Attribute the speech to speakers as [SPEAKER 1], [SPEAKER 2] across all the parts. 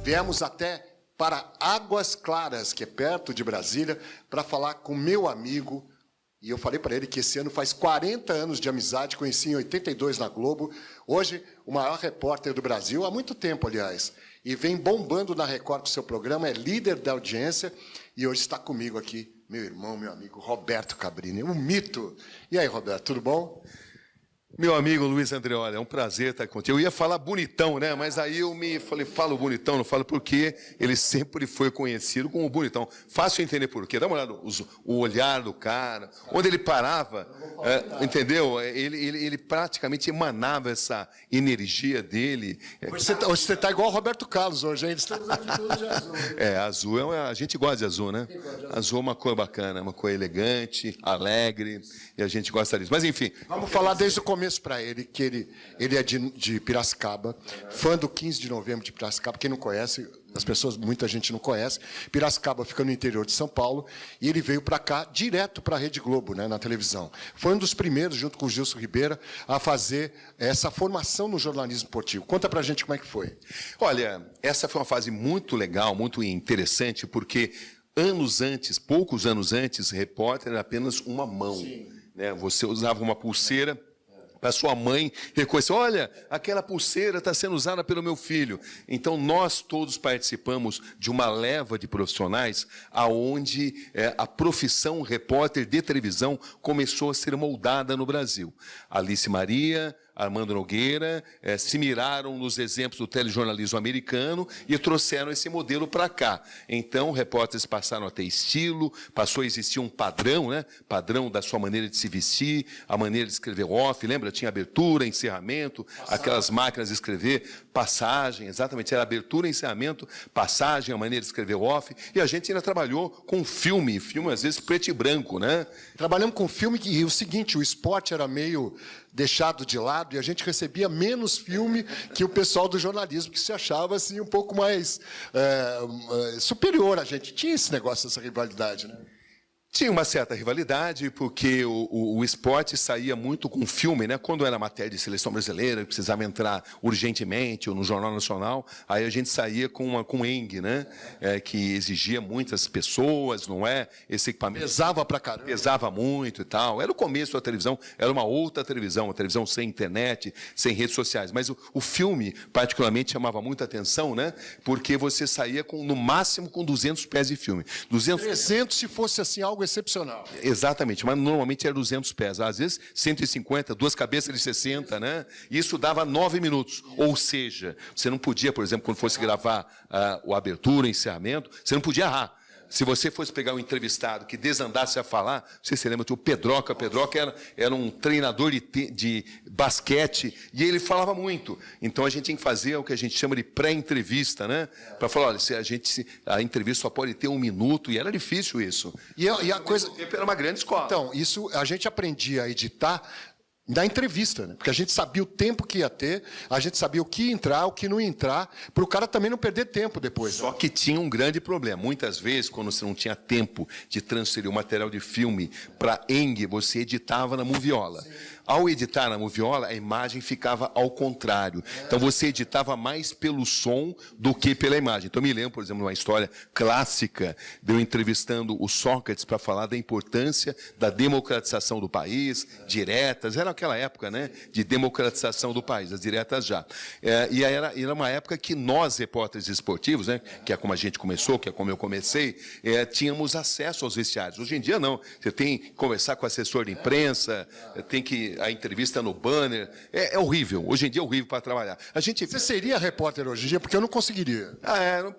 [SPEAKER 1] Viemos até para Águas Claras, que é perto de Brasília, para falar com meu amigo. E eu falei para ele que esse ano faz 40 anos de amizade, conheci em 82 na Globo. Hoje, o maior repórter do Brasil, há muito tempo, aliás. E vem bombando na Record com o seu programa, é líder da audiência. E hoje está comigo aqui, meu irmão, meu amigo, Roberto Cabrini, um mito. E aí, Roberto, tudo bom?
[SPEAKER 2] Meu amigo Luiz Andreoli, é um prazer estar contigo. Eu ia falar bonitão, né? Mas aí eu me falei, falo bonitão, não falo porque ele sempre foi conhecido como bonitão. Fácil entender por quê. Dá uma olhada, o olhar do cara, onde ele parava, entendeu? Ele praticamente emanava essa energia dele.
[SPEAKER 1] Hoje você está igual o Roberto Carlos hoje, hein? Eles estão usando de tudo de azul.
[SPEAKER 2] Azul, a gente gosta de azul, né? Azul é uma cor bacana, uma cor elegante, alegre, e a gente gosta disso. Mas, enfim.
[SPEAKER 1] Vamos falar desde o começo para ele, que ele é de Piracicaba, fã do 15 de novembro de Piracicaba. Quem não conhece, muita gente não conhece. Piracicaba fica no interior de São Paulo, e ele veio para cá, direto para a Rede Globo, né, na televisão. Foi um dos primeiros, junto com o Gilson Ribeira, a fazer essa formação no jornalismo esportivo. Conta para a gente como é que foi.
[SPEAKER 2] Olha, essa foi uma fase muito legal, muito interessante, porque anos antes, poucos anos antes, repórter era apenas uma mão. Né? Você usava uma pulseira para sua mãe reconhecer, olha, aquela pulseira está sendo usada pelo meu filho. Então, nós todos participamos de uma leva de profissionais aonde a profissão repórter de televisão começou a ser moldada no Brasil. Alice Maria, Armando Nogueira, se miraram nos exemplos do telejornalismo americano e trouxeram esse modelo para cá. Então, repórteres passaram a ter estilo, passou a existir um padrão, né? Padrão da sua maneira de se vestir, a maneira de escrever off, lembra? Tinha abertura, encerramento, aquelas máquinas de escrever, passagem, exatamente, era abertura, encerramento, passagem, a maneira de escrever off, e a gente ainda trabalhou com filme às vezes preto e branco, né?
[SPEAKER 1] Trabalhamos com filme e o seguinte, o esporte era meio deixado de lado e a gente recebia menos filme que o pessoal do jornalismo, que se achava assim um pouco mais superior a gente. Tinha esse negócio, essa rivalidade, né?
[SPEAKER 2] Tinha uma certa rivalidade, porque o esporte saía muito com filme, né? Quando era matéria de seleção brasileira, precisava entrar urgentemente, ou no Jornal Nacional, aí a gente saía com Eng, né? Que exigia muitas pessoas, não é? Esse equipamento
[SPEAKER 1] pesava pra caramba.
[SPEAKER 2] Pesava muito e tal. Era o começo da televisão, era uma outra televisão, uma televisão sem internet, sem redes sociais. Mas o filme, particularmente, chamava muita atenção, né? Porque você saía no máximo com 200 pés de filme.
[SPEAKER 1] 300 se fosse assim algo excepcional.
[SPEAKER 2] Exatamente, mas normalmente era 200 pés, às vezes 150, duas cabeças de 60, né? Isso dava 9 minutos. Ou seja, você não podia, por exemplo, quando fosse gravar o abertura, o encerramento, você não podia errar. Se você fosse pegar um entrevistado que desandasse a falar, você se lembra, o Pedroca era um treinador de basquete e ele falava muito. Então a gente tinha que fazer o que a gente chama de pré-entrevista, né? Para falar, olha, a entrevista só pode ter 1 minuto, e era difícil isso.
[SPEAKER 1] E a coisa
[SPEAKER 2] era uma grande escola.
[SPEAKER 1] Então, isso a gente aprendia a editar da entrevista, né? Porque a gente sabia o tempo que ia ter, a gente sabia o que ia entrar, o que não ia entrar, para o cara também não perder tempo depois.
[SPEAKER 2] Só que tinha um grande problema. Muitas vezes, quando você não tinha tempo de transferir o material de filme para Eng, você editava na Moviola. Sim. Ao editar na Moviola, a imagem ficava ao contrário. Então, você editava mais pelo som do que pela imagem. Então, eu me lembro, por exemplo, de uma história clássica de eu entrevistando o Sócrates para falar da importância da democratização do país, diretas. Era aquela época, né, de democratização do país, as diretas já. E era uma época que nós, repórteres esportivos, né, que é como a gente começou, que é como eu comecei, tínhamos acesso aos vestiários. Hoje em dia, não. Você tem que conversar com o assessor de imprensa, tem que a entrevista no banner, é horrível. Hoje em dia é horrível para trabalhar.
[SPEAKER 1] Você seria repórter hoje em dia? Porque eu não conseguiria.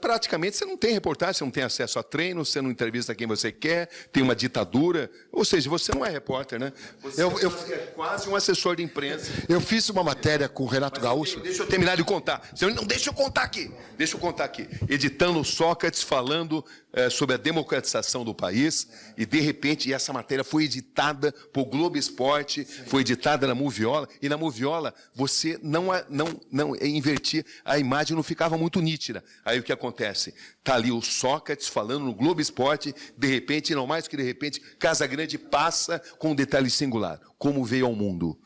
[SPEAKER 2] Praticamente você não tem reportagem, você não tem acesso a treino, você não entrevista quem você quer, tem uma ditadura. Ou seja, você não é repórter, né? Você é quase um assessor de imprensa.
[SPEAKER 1] Eu fiz uma matéria com o Renato Gaúcho.
[SPEAKER 2] Deixa eu terminar de contar. Não, deixa eu contar aqui. Deixa eu contar aqui. Editando o Sócrates, falando sobre a democratização do país, e de repente essa matéria foi editada por Globo Esporte, foi editada na Moviola, e na Moviola você não invertia, a imagem não ficava muito nítida. Aí o que acontece? Está ali o Sócrates falando no Globo Esporte, de repente, não mais que de repente, Casagrande passa com um detalhe singular, como veio ao mundo.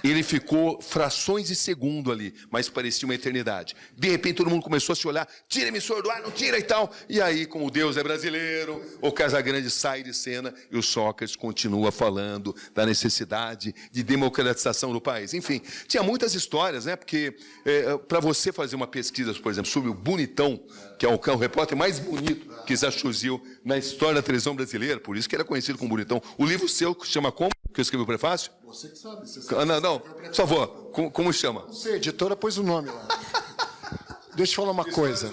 [SPEAKER 2] Ele ficou frações de segundo ali, mas parecia uma eternidade. De repente, todo mundo começou a se olhar, tira emissor do ar, não tira e tal. E aí, como Deus é brasileiro, o Casagrande sai de cena e o Sócrates continua falando da necessidade de democratização do país. Enfim, tinha muitas histórias, né? Porque para você fazer uma pesquisa, por exemplo, sobre o Bonitão, que é o repórter mais bonito que já surgiu na história da televisão brasileira, por isso que ele é conhecido como Bonitão. O livro seu, que se chama como? Que eu escrevi o prefácio?
[SPEAKER 1] Você que sabe. Você sabe.
[SPEAKER 2] Não, por favor, como chama?
[SPEAKER 1] Não sei, a editora pôs o nome lá. Deixa eu falar uma coisa.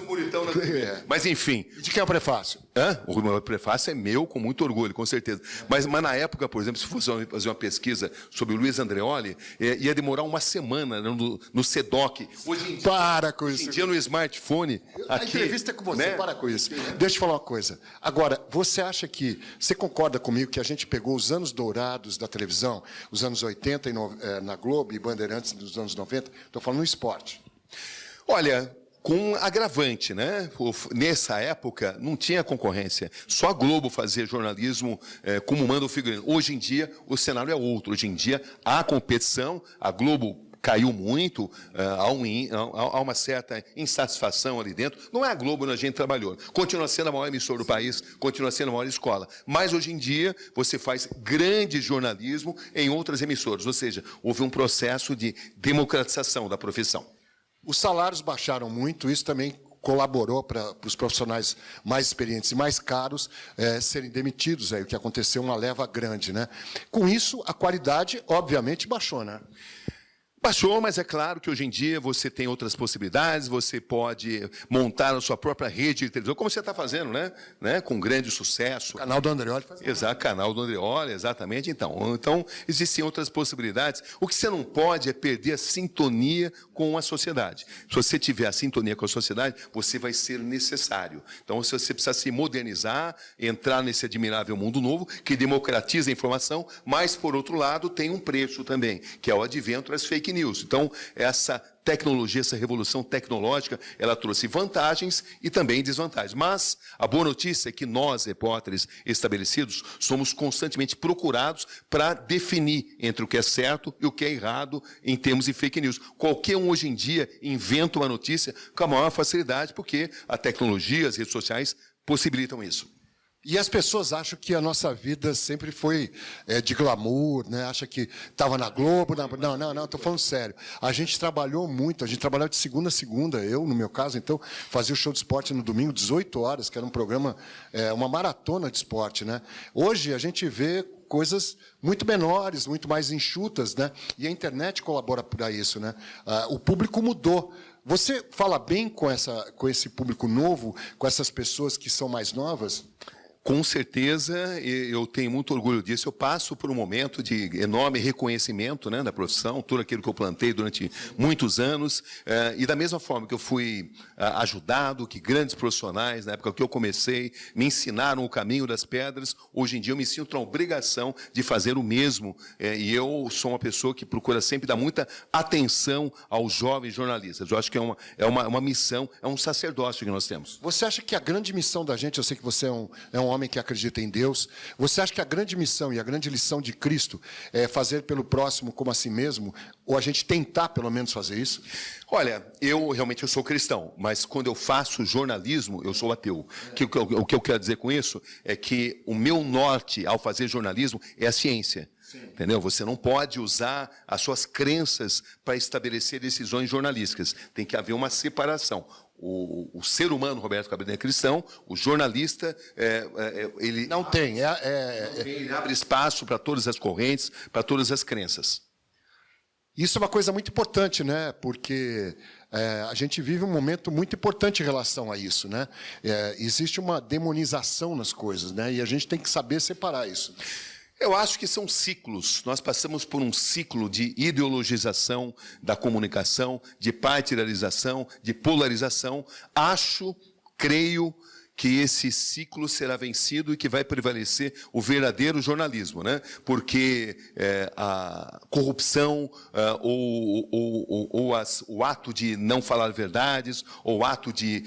[SPEAKER 2] Mas, enfim.
[SPEAKER 1] De quem é o prefácio?
[SPEAKER 2] O meu prefácio é meu, com muito orgulho, com certeza. Mas na época, por exemplo, se fosse fazer uma pesquisa sobre o Luiz Andreoli, ia demorar uma semana no SEDOC. Hoje em dia,
[SPEAKER 1] para com isso.
[SPEAKER 2] Hoje em dia, no smartphone.
[SPEAKER 1] A entrevista é com você, né? Para com isso. Deixa eu falar uma coisa. Agora, você acha que... Você concorda comigo que a gente pegou os anos dourados da televisão, os anos 80 na Globo e Bandeirantes dos anos 90? Estou falando no esporte.
[SPEAKER 2] Olha... Com agravante, né? Nessa época não tinha concorrência. Só a Globo fazia jornalismo como manda o figurino. Hoje em dia o cenário é outro. Hoje em dia há competição, a Globo caiu muito, há uma certa insatisfação ali dentro. Não é a Globo onde a gente trabalhou. Continua sendo a maior emissora do país, continua sendo a maior escola. Mas hoje em dia você faz grande jornalismo em outras emissoras. Ou seja, houve um processo de democratização da profissão.
[SPEAKER 1] Os salários baixaram muito, isso também colaborou para os profissionais mais experientes e mais caros serem demitidos, o que aconteceu, uma leva grande, né? Com isso, a qualidade, obviamente, baixou, né?
[SPEAKER 2] Baixou, mas é claro que hoje em dia você tem outras possibilidades, você pode montar a sua própria rede de televisão, como você está fazendo, né? Com grande sucesso.
[SPEAKER 1] O canal do Andreoli faz.
[SPEAKER 2] Exato, canal do Andreoli, exatamente. Então, existem outras possibilidades. O que você não pode é perder a sintonia com a sociedade. Se você tiver a sintonia com a sociedade, você vai ser necessário. Então, você precisa se modernizar, entrar nesse admirável mundo novo, que democratiza a informação, mas, por outro lado, tem um preço também, que é o advento das fake news. Então, essa tecnologia, essa revolução tecnológica, ela trouxe vantagens e também desvantagens. Mas a boa notícia é que nós, repórteres estabelecidos, somos constantemente procurados para definir entre o que é certo e o que é errado em termos de fake news. Qualquer um hoje em dia inventa uma notícia com a maior facilidade, porque a tecnologia, as redes sociais possibilitam isso.
[SPEAKER 1] E as pessoas acham que a nossa vida sempre foi de glamour, né? Acha que estava na Globo. Não, estou falando sério. A gente trabalhou muito, a gente trabalhava de segunda a segunda. Eu, no meu caso, então, fazia o show de esporte no domingo, 18 horas, que era um programa, uma maratona de esporte, né? Hoje a gente vê coisas muito menores, muito mais enxutas, né? E a internet colabora para isso, né? O público mudou. Você fala bem com esse público novo, com essas pessoas que são mais novas?
[SPEAKER 2] Com certeza, eu tenho muito orgulho disso. Eu passo por um momento de enorme reconhecimento, né, da profissão, tudo aquilo que eu plantei durante muitos anos. E da mesma forma que eu fui ajudado, que grandes profissionais, na época que eu comecei, me ensinaram o caminho das pedras, hoje em dia eu me sinto na obrigação de fazer o mesmo. E eu sou uma pessoa que procura sempre dar muita atenção aos jovens jornalistas. Eu acho que é uma missão, é um sacerdócio que nós temos.
[SPEAKER 1] Você acha que a grande missão da gente, eu sei que você é um homem que acredita em Deus, você acha que a grande missão e a grande lição de Cristo é fazer pelo próximo como a si mesmo, ou a gente tentar pelo menos fazer isso?
[SPEAKER 2] Olha, eu sou cristão, mas quando eu faço jornalismo, eu sou ateu. O que eu quero dizer com isso é que o meu norte ao fazer jornalismo é a ciência. Sim. Entendeu? Você não pode usar as suas crenças para estabelecer decisões jornalísticas. Tem que haver uma separação. O ser humano, Roberto Cabrini, é cristão, o jornalista, ele...
[SPEAKER 1] Não tem.
[SPEAKER 2] Ele abre espaço para todas as correntes, para todas as crenças.
[SPEAKER 1] Isso é uma coisa muito importante, né? Porque a gente vive um momento muito importante em relação a isso, né? Existe uma demonização nas coisas, né? E a gente tem que saber separar isso.
[SPEAKER 2] Eu acho que são ciclos. Nós passamos por um ciclo de ideologização da comunicação, de partidarização, de polarização. Creio que esse ciclo será vencido e que vai prevalecer o verdadeiro jornalismo, né? Porque a corrupção o ato de não falar verdades, ou o ato de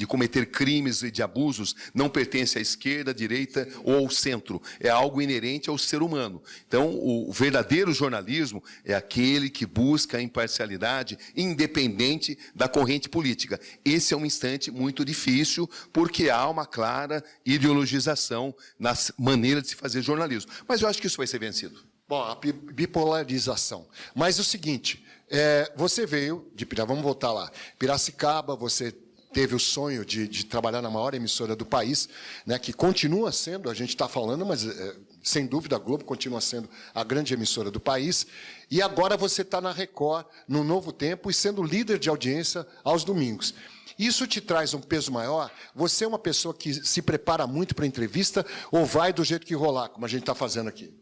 [SPEAKER 2] cometer crimes e de abusos não pertence à esquerda, à direita ou ao centro. É algo inerente ao ser humano. Então, o verdadeiro jornalismo é aquele que busca a imparcialidade independente da corrente política. Esse é um instante muito difícil, porque há uma clara ideologização na maneira de se fazer jornalismo. Mas eu acho que isso vai ser vencido.
[SPEAKER 1] Bom, a bipolarização. Mas é o seguinte, você veio de Piracicaba, vamos voltar lá. Piracicaba, você teve o sonho de trabalhar na maior emissora do país, né, que continua sendo, a gente está falando, mas sem dúvida a Globo continua sendo a grande emissora do país, e agora você está na Record, no Novo Tempo, e sendo líder de audiência aos domingos. Isso te traz um peso maior? Você é uma pessoa que se prepara muito para a entrevista ou vai do jeito que rolar, como a gente está fazendo aqui?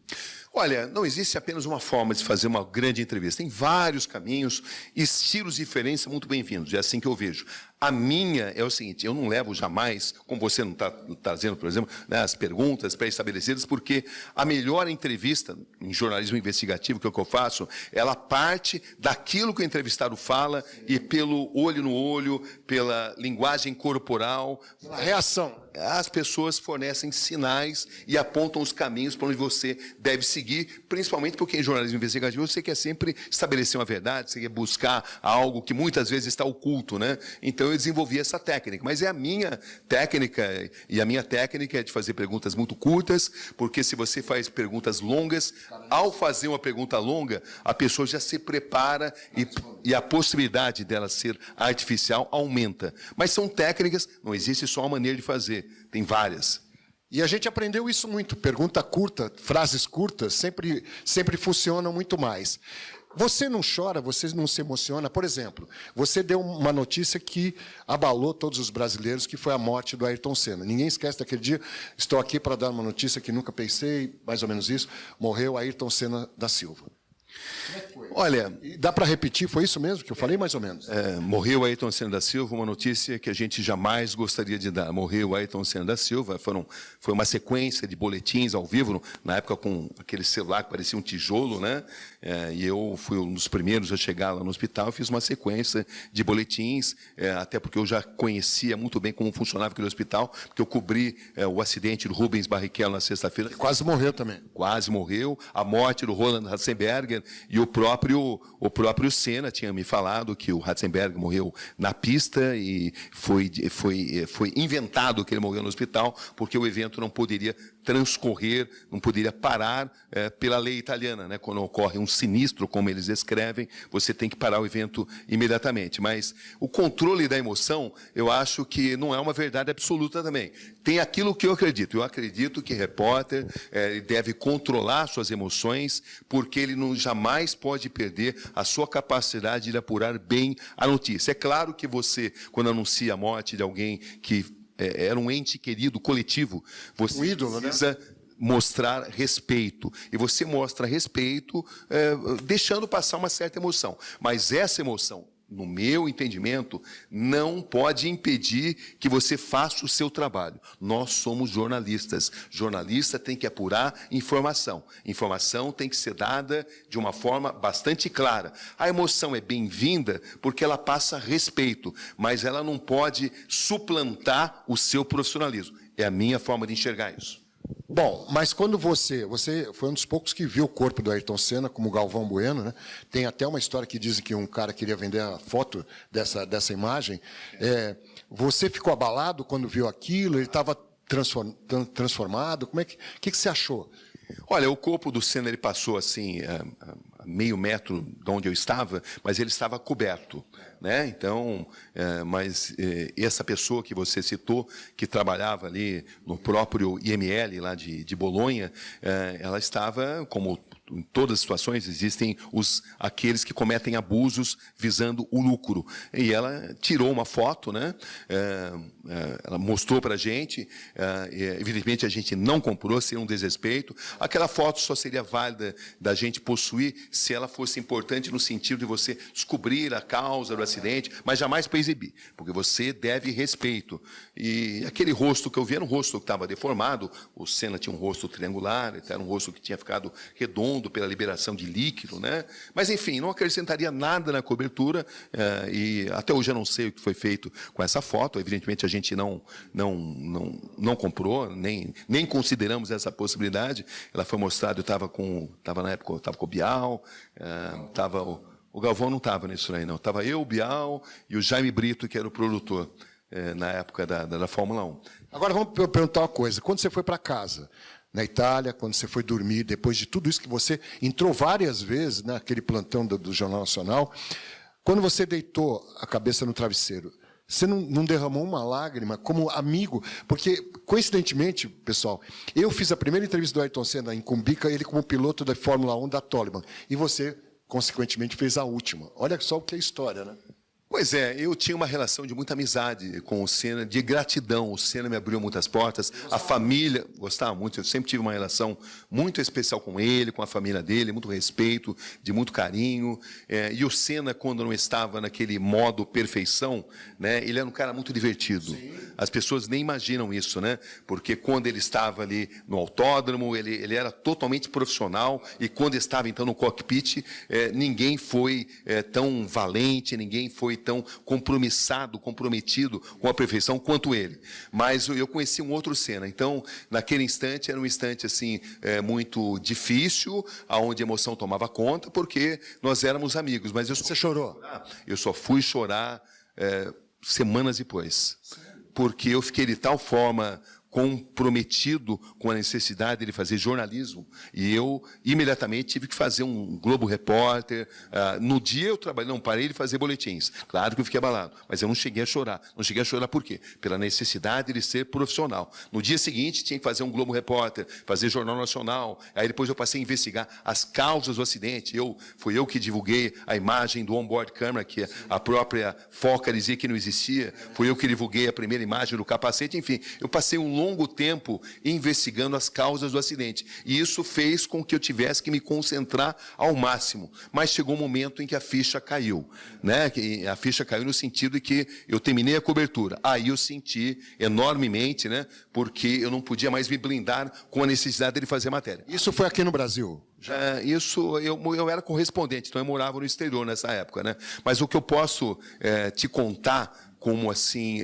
[SPEAKER 2] Olha, não existe apenas uma forma de fazer uma grande entrevista. Tem vários caminhos, estilos diferentes são muito bem-vindos. É assim que eu vejo. A minha é o seguinte, eu não levo jamais, como você não está trazendo, por exemplo, né, as perguntas pré-estabelecidas, porque a melhor entrevista em jornalismo investigativo, que é o que eu faço, ela parte daquilo que o entrevistado fala e pelo olho no olho, pela linguagem corporal.
[SPEAKER 1] A reação.
[SPEAKER 2] As pessoas fornecem sinais e apontam os caminhos para onde você deve seguir, principalmente porque em jornalismo investigativo você quer sempre estabelecer uma verdade, você quer buscar algo que muitas vezes está oculto, né? Então eu desenvolvi essa técnica, mas é a minha técnica, e a minha técnica é de fazer perguntas muito curtas, porque se você faz perguntas longas, ao fazer uma pergunta longa, a pessoa já se prepara e a possibilidade dela ser artificial aumenta. Mas são técnicas, não existe só uma maneira de fazer. Tem várias.
[SPEAKER 1] E a gente aprendeu isso muito. Pergunta curta, frases curtas, sempre funcionam muito mais. Você não chora, você não se emociona? Por exemplo, você deu uma notícia que abalou todos os brasileiros, que foi a morte do Ayrton Senna. Ninguém esquece daquele dia. Estou aqui para dar uma notícia que nunca pensei, mais ou menos isso. Morreu Ayrton Senna da Silva. Como é que foi? Olha, dá para repetir? Foi isso mesmo que eu falei, mais ou menos?
[SPEAKER 2] Morreu Ayrton Senna da Silva, uma notícia que a gente jamais gostaria de dar. Morreu Ayrton Senna da Silva, foi uma sequência de boletins ao vivo, na época com aquele celular que parecia um tijolo, né? E eu fui um dos primeiros a chegar lá no hospital, fiz uma sequência de boletins, até porque eu já conhecia muito bem como funcionava aquele hospital, porque eu cobri o acidente do Rubens Barrichello na sexta-feira.
[SPEAKER 1] Quase morreu também.
[SPEAKER 2] Quase morreu. A morte do Roland Ratzenberger, e o próprio Senna tinha me falado que o Ratzenberger morreu na pista e foi inventado que ele morreu no hospital, porque o evento não poderia transcorrer, não poderia parar pela lei italiana, né? Quando ocorre um sinistro, como eles descrevem, você tem que parar o evento imediatamente. Mas o controle da emoção, eu acho que não é uma verdade absoluta também. Tem aquilo que eu acredito. Eu acredito que repórter deve controlar suas emoções, porque ele jamais pode perder a sua capacidade de apurar bem a notícia. É claro que você, quando anuncia a morte de alguém que era um ente querido, coletivo, você precisa mostrar respeito. E você mostra respeito deixando passar uma certa emoção. Mas essa emoção, no meu entendimento, não pode impedir que você faça o seu trabalho. Nós somos jornalistas. Jornalista tem que apurar informação. Informação tem que ser dada de uma forma bastante clara. A emoção é bem-vinda porque ela passa respeito, mas ela não pode suplantar o seu profissionalismo. É a minha forma de enxergar isso.
[SPEAKER 1] Bom, mas quando você foi um dos poucos que viu o corpo do Ayrton Senna, como Galvão Bueno, né? Tem até uma história que dizem que um cara queria vender a foto dessa imagem. Você ficou abalado quando viu aquilo? Ele estava transformado? Como é que você achou?
[SPEAKER 2] Olha, o corpo do Senna ele passou assim a meio metro de onde eu estava, mas ele estava coberto, né? Então, essa pessoa que você citou, que trabalhava ali no próprio IML lá de Bolonha, ela estava, como em todas as situações existem aqueles que cometem abusos visando o lucro. E ela tirou uma foto, né? Ela mostrou para a gente, evidentemente a gente não comprou, seria um desrespeito. Aquela foto só seria válida da gente possuir se ela fosse importante no sentido de você descobrir a causa do acidente, mas jamais para exibir, porque você deve respeito. E aquele rosto que eu vi era um rosto que estava deformado, o Senna tinha um rosto triangular, era um rosto que tinha ficado redondo pela liberação de líquido, né? Mas, enfim, não acrescentaria nada na cobertura, e até hoje eu não sei o que foi feito com essa foto, evidentemente a gente não comprou, nem consideramos essa possibilidade. Ela foi mostrada, na época, eu estava com o Bial, o Galvão não estava nisso aí, não. Estava eu, o Bial e o Jaime Brito, que era o produtor, na época da Fórmula 1.
[SPEAKER 1] Agora vamos perguntar uma coisa. Quando você foi para casa, na Itália, quando você foi dormir, depois de tudo isso que você entrou várias vezes naquele plantão do Jornal Nacional, quando você deitou a cabeça no travesseiro, você não derramou uma lágrima como amigo? Porque, coincidentemente, pessoal, eu fiz a primeira entrevista do Ayrton Senna em Cumbica, ele como piloto da Fórmula 1 da Toleman. E você, consequentemente, fez a última. Olha só o que é história, né?
[SPEAKER 2] Pois é, eu tinha uma relação de muita amizade com o Senna, de gratidão. O Senna me abriu muitas portas, a família gostava muito, eu sempre tive uma relação muito especial com ele, com a família dele, muito respeito, de muito carinho. E o Senna, quando não estava naquele modo perfeição, né, ele era um cara muito divertido. Sim. As pessoas nem imaginam isso, né? Porque quando ele estava ali no autódromo, ele era totalmente profissional, e quando estava, então, no cockpit, ninguém foi tão valente, ninguém foi tão comprometido com a perfeição quanto ele. Mas eu conheci um outro Senna. Então, naquele instante, era um instante assim muito difícil, onde a emoção tomava conta, porque nós éramos amigos. Mas
[SPEAKER 1] você chorou?
[SPEAKER 2] Eu só fui chorar semanas depois. Porque eu fiquei de tal forma comprometido com a necessidade de fazer jornalismo, e eu imediatamente tive que fazer um Globo Repórter. No dia eu trabalhei, não parei de fazer boletins. Claro que eu fiquei abalado, mas eu não cheguei a chorar. Não cheguei a chorar por quê? Pela necessidade de ser profissional. No dia seguinte tinha que fazer um Globo Repórter, fazer Jornal Nacional. Aí depois eu passei a investigar as causas do acidente. Fui eu que divulguei a imagem do onboard camera, que a própria Foca dizia que não existia. Fui eu que divulguei a primeira imagem do capacete. Enfim, eu passei um longo tempo investigando as causas do acidente. E isso fez com que eu tivesse que me concentrar ao máximo. Mas chegou um momento em que a ficha caiu, né? A ficha caiu no sentido de que eu terminei a cobertura. Aí eu senti enormemente, né? Porque eu não podia mais me blindar com a necessidade de fazer matéria.
[SPEAKER 1] Isso foi aqui no Brasil?
[SPEAKER 2] Eu era correspondente, então eu morava no exterior nessa época, né? Mas o que eu posso te contar como assim,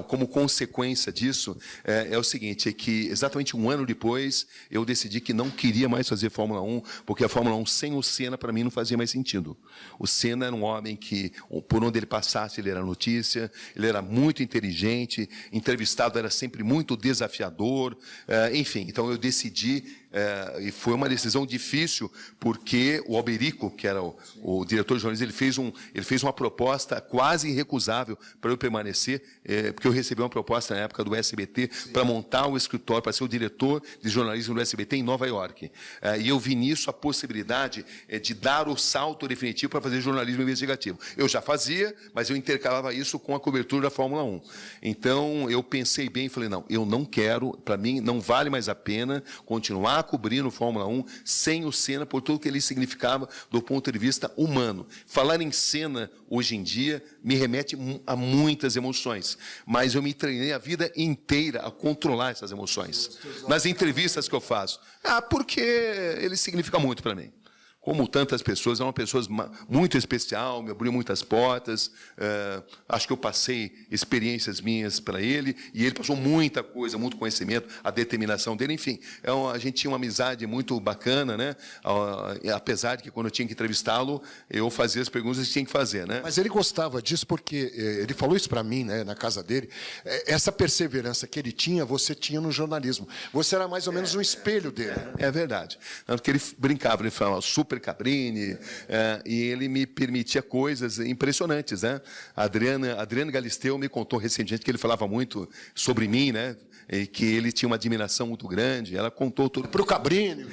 [SPEAKER 2] como consequência disso, é o seguinte, é que exatamente um ano depois eu decidi que não queria mais fazer Fórmula 1, porque a Fórmula 1 sem o Senna, para mim, não fazia mais sentido. O Senna era um homem que, por onde ele passasse, ele era notícia, ele era muito inteligente, entrevistado era sempre muito desafiador, enfim, então eu decidi, e foi uma decisão difícil, porque o Alberico, que era o diretor de jornalismo, ele fez uma proposta quase irrecusável para eu permanecer, porque eu recebi uma proposta na época do SBT para montar o escritório, para ser o diretor de jornalismo do SBT em Nova York. E eu vi nisso a possibilidade de dar o salto definitivo para fazer jornalismo investigativo. Eu já fazia, mas eu intercalava isso com a cobertura da Fórmula 1. Então, eu pensei bem e falei, não, eu não quero, para mim, não vale mais a pena continuar cobrindo Fórmula 1 sem o Senna, por tudo que ele significava do ponto de vista humano. Falar em Senna, hoje em dia, me remete a muitas emoções, mas eu me treinei a vida inteira a controlar essas emoções. Nas entrevistas que eu faço. Porque ele significa muito para mim. Como tantas pessoas, é uma pessoa muito especial, me abriu muitas portas, acho que eu passei experiências minhas para ele, e ele passou muita coisa, muito conhecimento, a determinação dele, enfim, a gente tinha uma amizade muito bacana, né? Apesar de que quando eu tinha que entrevistá-lo, eu fazia as perguntas que tinha que fazer, né?
[SPEAKER 1] Mas ele gostava disso porque, ele falou isso para mim, né, na casa dele, essa perseverança que ele tinha, você tinha no jornalismo. Você era mais ou menos um espelho dele.
[SPEAKER 2] É verdade. Porque ele brincava, ele falava super Cabrini, e ele me permitia coisas impressionantes, né? A Adriana Galisteu me contou recentemente que ele falava muito sobre mim, né? e que ele tinha uma admiração muito grande. Ela contou tudo.
[SPEAKER 1] Para o Cabrini.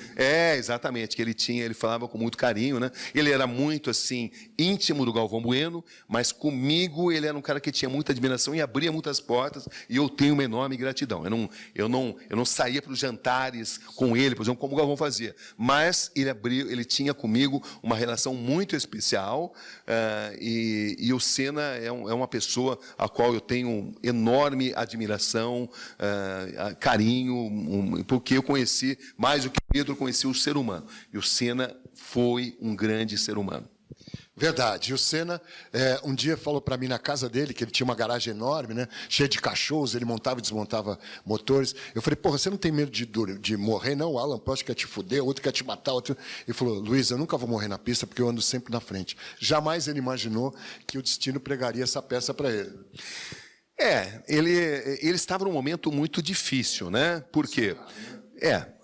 [SPEAKER 2] Exatamente, que ele falava com muito carinho, né? Ele era muito, assim, íntimo do Galvão Bueno, mas comigo ele era um cara que tinha muita admiração e abria muitas portas, e eu tenho uma enorme gratidão. Eu não saía para os jantares com ele, por exemplo, como o Galvão fazia, mas ele tinha comigo uma relação muito especial, e o Senna é uma pessoa a qual eu tenho enorme admiração, carinho, porque eu conheci, mais do que Pedro, eu conheci o ser humano. E o Senna foi um grande ser humano.
[SPEAKER 1] Verdade. E o Senna, um dia falou para mim na casa dele, que ele tinha uma garagem enorme, né, cheia de cachorros, ele montava e desmontava motores. Eu falei, porra, você não tem medo de morrer, não? O Alan Prost quer te fuder, outro quer te matar. Outro... Ele falou, Luiz, eu nunca vou morrer na pista, porque eu ando sempre na frente. Jamais ele imaginou que o destino pregaria essa peça para ele.
[SPEAKER 2] Ele estava num momento muito difícil, né? Por quê?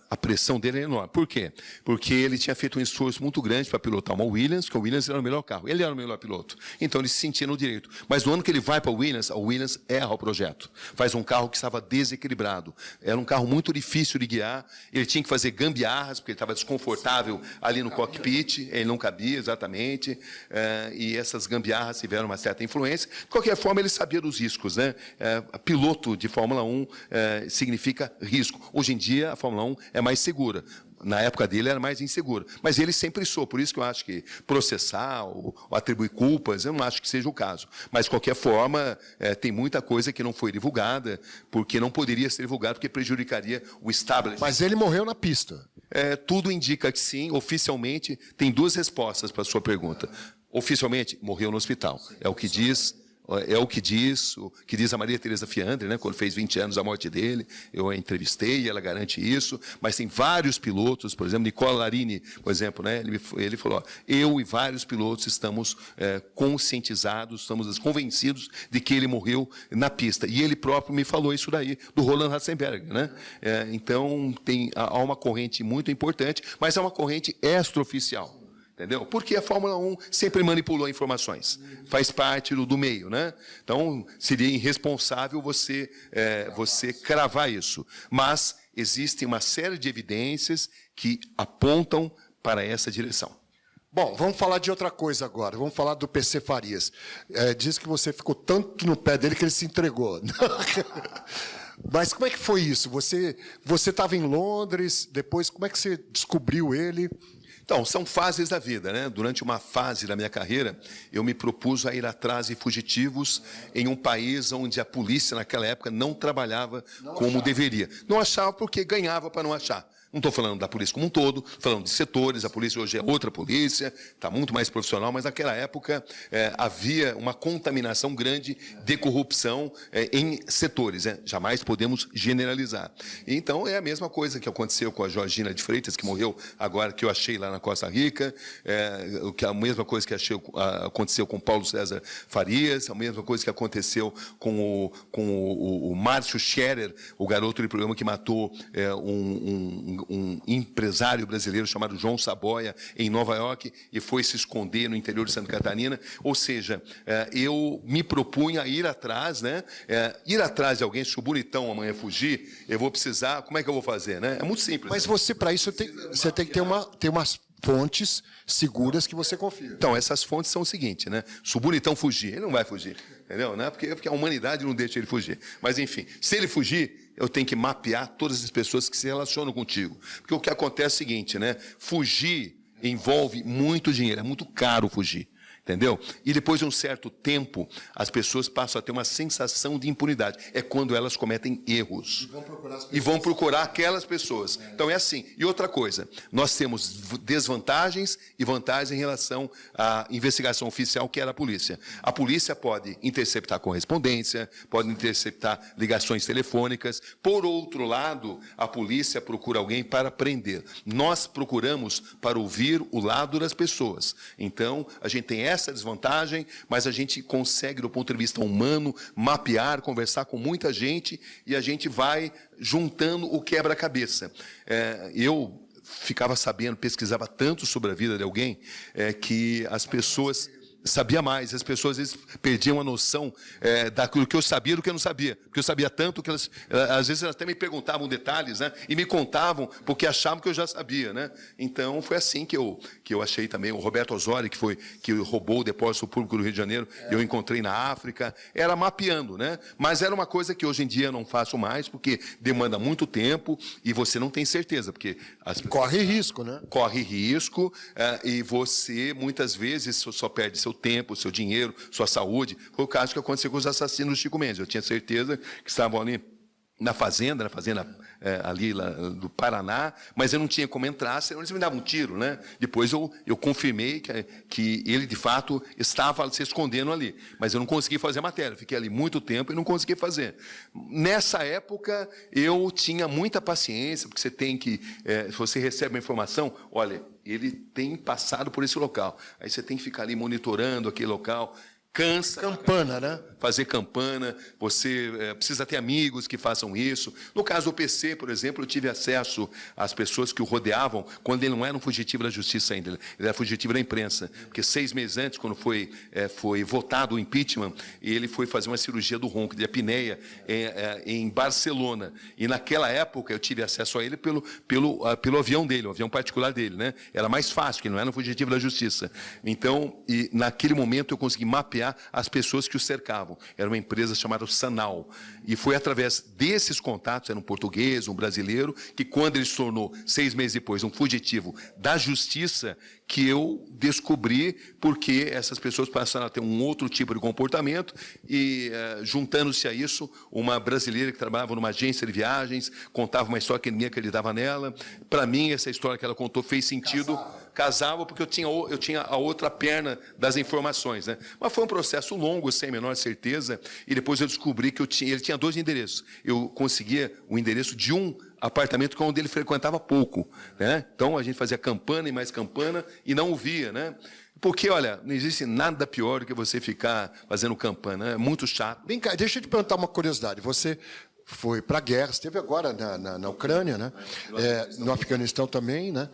[SPEAKER 2] A pressão dele é enorme. Por quê? Porque ele tinha feito um esforço muito grande para pilotar uma Williams, que a Williams era o melhor carro. Ele era o melhor piloto. Então, ele se sentia no direito. Mas no ano que ele vai para a Williams erra o projeto. Faz um carro que estava desequilibrado. Era um carro muito difícil de guiar. Ele tinha que fazer gambiarras, porque ele estava desconfortável ali no cockpit. Ele não cabia, exatamente. E essas gambiarras tiveram uma certa influência. De qualquer forma, ele sabia dos riscos, né? Piloto de Fórmula 1 significa risco. Hoje em dia, a Fórmula 1 é mais segura. Na época dele era mais insegura. Mas ele sempre soube. Por isso que eu acho que processar ou atribuir culpas, eu não acho que seja o caso. Mas, de qualquer forma, tem muita coisa que não foi divulgada, porque não poderia ser divulgada, porque prejudicaria o establishment.
[SPEAKER 1] Mas ele morreu na pista.
[SPEAKER 2] Tudo indica que sim. Oficialmente, tem duas respostas para a sua pergunta. Oficialmente, morreu no hospital. É o que diz a Maria Teresa Fiandre, né, quando fez 20 anos da morte dele. Eu a entrevistei, ela garante isso. Mas tem vários pilotos, por exemplo, Nicola Larini, por exemplo, né, ele falou, eu e vários pilotos estamos conscientizados, estamos convencidos de que ele morreu na pista. E ele próprio me falou isso daí, do Roland Ratzenberger, né? Então, há uma corrente muito importante, mas é uma corrente extraoficial. Entendeu? Porque a Fórmula 1 sempre manipulou informações. Faz parte do meio, né? Então, seria irresponsável você cravar isso. Mas existe uma série de evidências que apontam para essa direção.
[SPEAKER 1] Bom, vamos falar de outra coisa agora. Vamos falar do PC Farias. Diz que você ficou tanto no pé dele que ele se entregou. Mas como é que foi isso? Você estava em Londres, depois como é que você descobriu ele?
[SPEAKER 2] Então, são fases da vida, né? Durante uma fase da minha carreira, eu me propus a ir atrás de fugitivos em um país onde a polícia, naquela época, não trabalhava como deveria. Não achava porque ganhava para não achar. Não estou falando da polícia como um todo, falando de setores. A polícia hoje é outra polícia, está muito mais profissional, mas naquela época havia uma contaminação grande de corrupção em setores. Jamais podemos generalizar. Então, é a mesma coisa que aconteceu com a Georgina de Freitas, que morreu agora, que eu achei lá na Costa Rica, a mesma coisa que aconteceu com Paulo César Farias, a mesma coisa que aconteceu com o Márcio Scherer, o garoto de programa que matou um empresário brasileiro chamado João Saboia, em Nova York, e foi se esconder no interior de Santa Catarina. Ou seja, eu me propunha a ir atrás, né? Ir atrás de alguém, se o bonitão amanhã fugir, eu vou precisar, como é que eu vou fazer, né? É muito simples.
[SPEAKER 1] Mas você, para isso, você tem que ter umas fontes seguras que você confia.
[SPEAKER 2] Então, essas fontes são o seguinte, né? Se o bonitão fugir, ele não vai fugir, entendeu? Né? Porque a humanidade não deixa ele fugir. Mas, enfim, se ele fugir, eu tenho que mapear todas as pessoas que se relacionam contigo. Porque o que acontece é o seguinte, né? Fugir envolve muito dinheiro, é muito caro fugir. Entendeu? E depois de um certo tempo, as pessoas passam a ter uma sensação de impunidade. É quando elas cometem erros. E vão procurar aquelas pessoas. Então é assim. E outra coisa, nós temos desvantagens e vantagens em relação à investigação oficial, que era a polícia. A polícia pode interceptar correspondência, pode interceptar ligações telefônicas. Por outro lado, a polícia procura alguém para prender. Nós procuramos para ouvir o lado das pessoas. Então, a gente tem essa desvantagem, mas a gente consegue, do ponto de vista humano, mapear, conversar com muita gente, e a gente vai juntando o quebra-cabeça. Eu ficava sabendo, pesquisava tanto sobre a vida de alguém, que as pessoas... sabia mais. As pessoas, às vezes, perdiam a noção daquilo que eu sabia do que eu não sabia. Porque eu sabia tanto que elas, às vezes, elas até me perguntavam detalhes, né? E me contavam porque achavam que eu já sabia, né? Então, foi assim que eu achei também. O Roberto Osório, que roubou o depósito público do Rio de Janeiro, eu encontrei na África. Era mapeando, né? Mas era uma coisa que hoje em dia eu não faço mais, porque demanda muito tempo e você não tem certeza. Porque
[SPEAKER 1] corre risco, né?
[SPEAKER 2] Corre risco, e você, muitas vezes, só perde seu tempo, seu dinheiro, sua saúde. Foi o caso que aconteceu com os assassinos do Chico Mendes. Eu tinha certeza que estavam ali na fazenda ali lá do Paraná, mas eu não tinha como entrar, senão eles me davam um tiro, né? Depois eu confirmei que ele, de fato, estava se escondendo ali, mas eu não consegui fazer a matéria, fiquei ali muito tempo e não consegui fazer. Nessa época, eu tinha muita paciência, porque você tem que, se você recebe uma informação, olha, ele tem passado por esse local, aí você tem que ficar ali monitorando aquele local. Cansa.
[SPEAKER 1] Campana, né?
[SPEAKER 2] Fazer campana, você precisa ter amigos que façam isso. No caso do PC, por exemplo, eu tive acesso às pessoas que o rodeavam quando ele não era um fugitivo da justiça ainda, ele era fugitivo da imprensa. Porque 6 meses antes, quando foi votado o impeachment, ele foi fazer uma cirurgia do ronco, de apneia, em Barcelona. E naquela época eu tive acesso a ele pelo avião dele, o avião particular dele, né? Era mais fácil, porque ele não era um fugitivo da justiça. Então, naquele momento eu consegui mapear as pessoas que o cercavam. Era uma empresa chamada Sanal. E foi através desses contatos, era um português, um brasileiro, que quando ele se tornou, 6 meses depois, um fugitivo da justiça, que eu descobri porque essas pessoas passaram a ter um outro tipo de comportamento e, juntando-se a isso, uma brasileira que trabalhava numa agência de viagens, contava uma história que ninguém acreditava nela. Para mim, essa história que ela contou fez sentido. Casava porque eu tinha a outra perna das informações, né? Mas foi um processo longo, sem a menor certeza, e depois eu descobri que ele tinha 2 endereços. Eu conseguia o endereço de um apartamento onde ele frequentava pouco, né? Então a gente fazia campana e mais campana e não o via, né? Porque, olha, não existe nada pior do que você ficar fazendo campana, né? É muito chato.
[SPEAKER 1] Vem cá, deixa eu te perguntar uma curiosidade. Você foi para a guerra, esteve agora na Ucrânia, né? No Afeganistão também, né?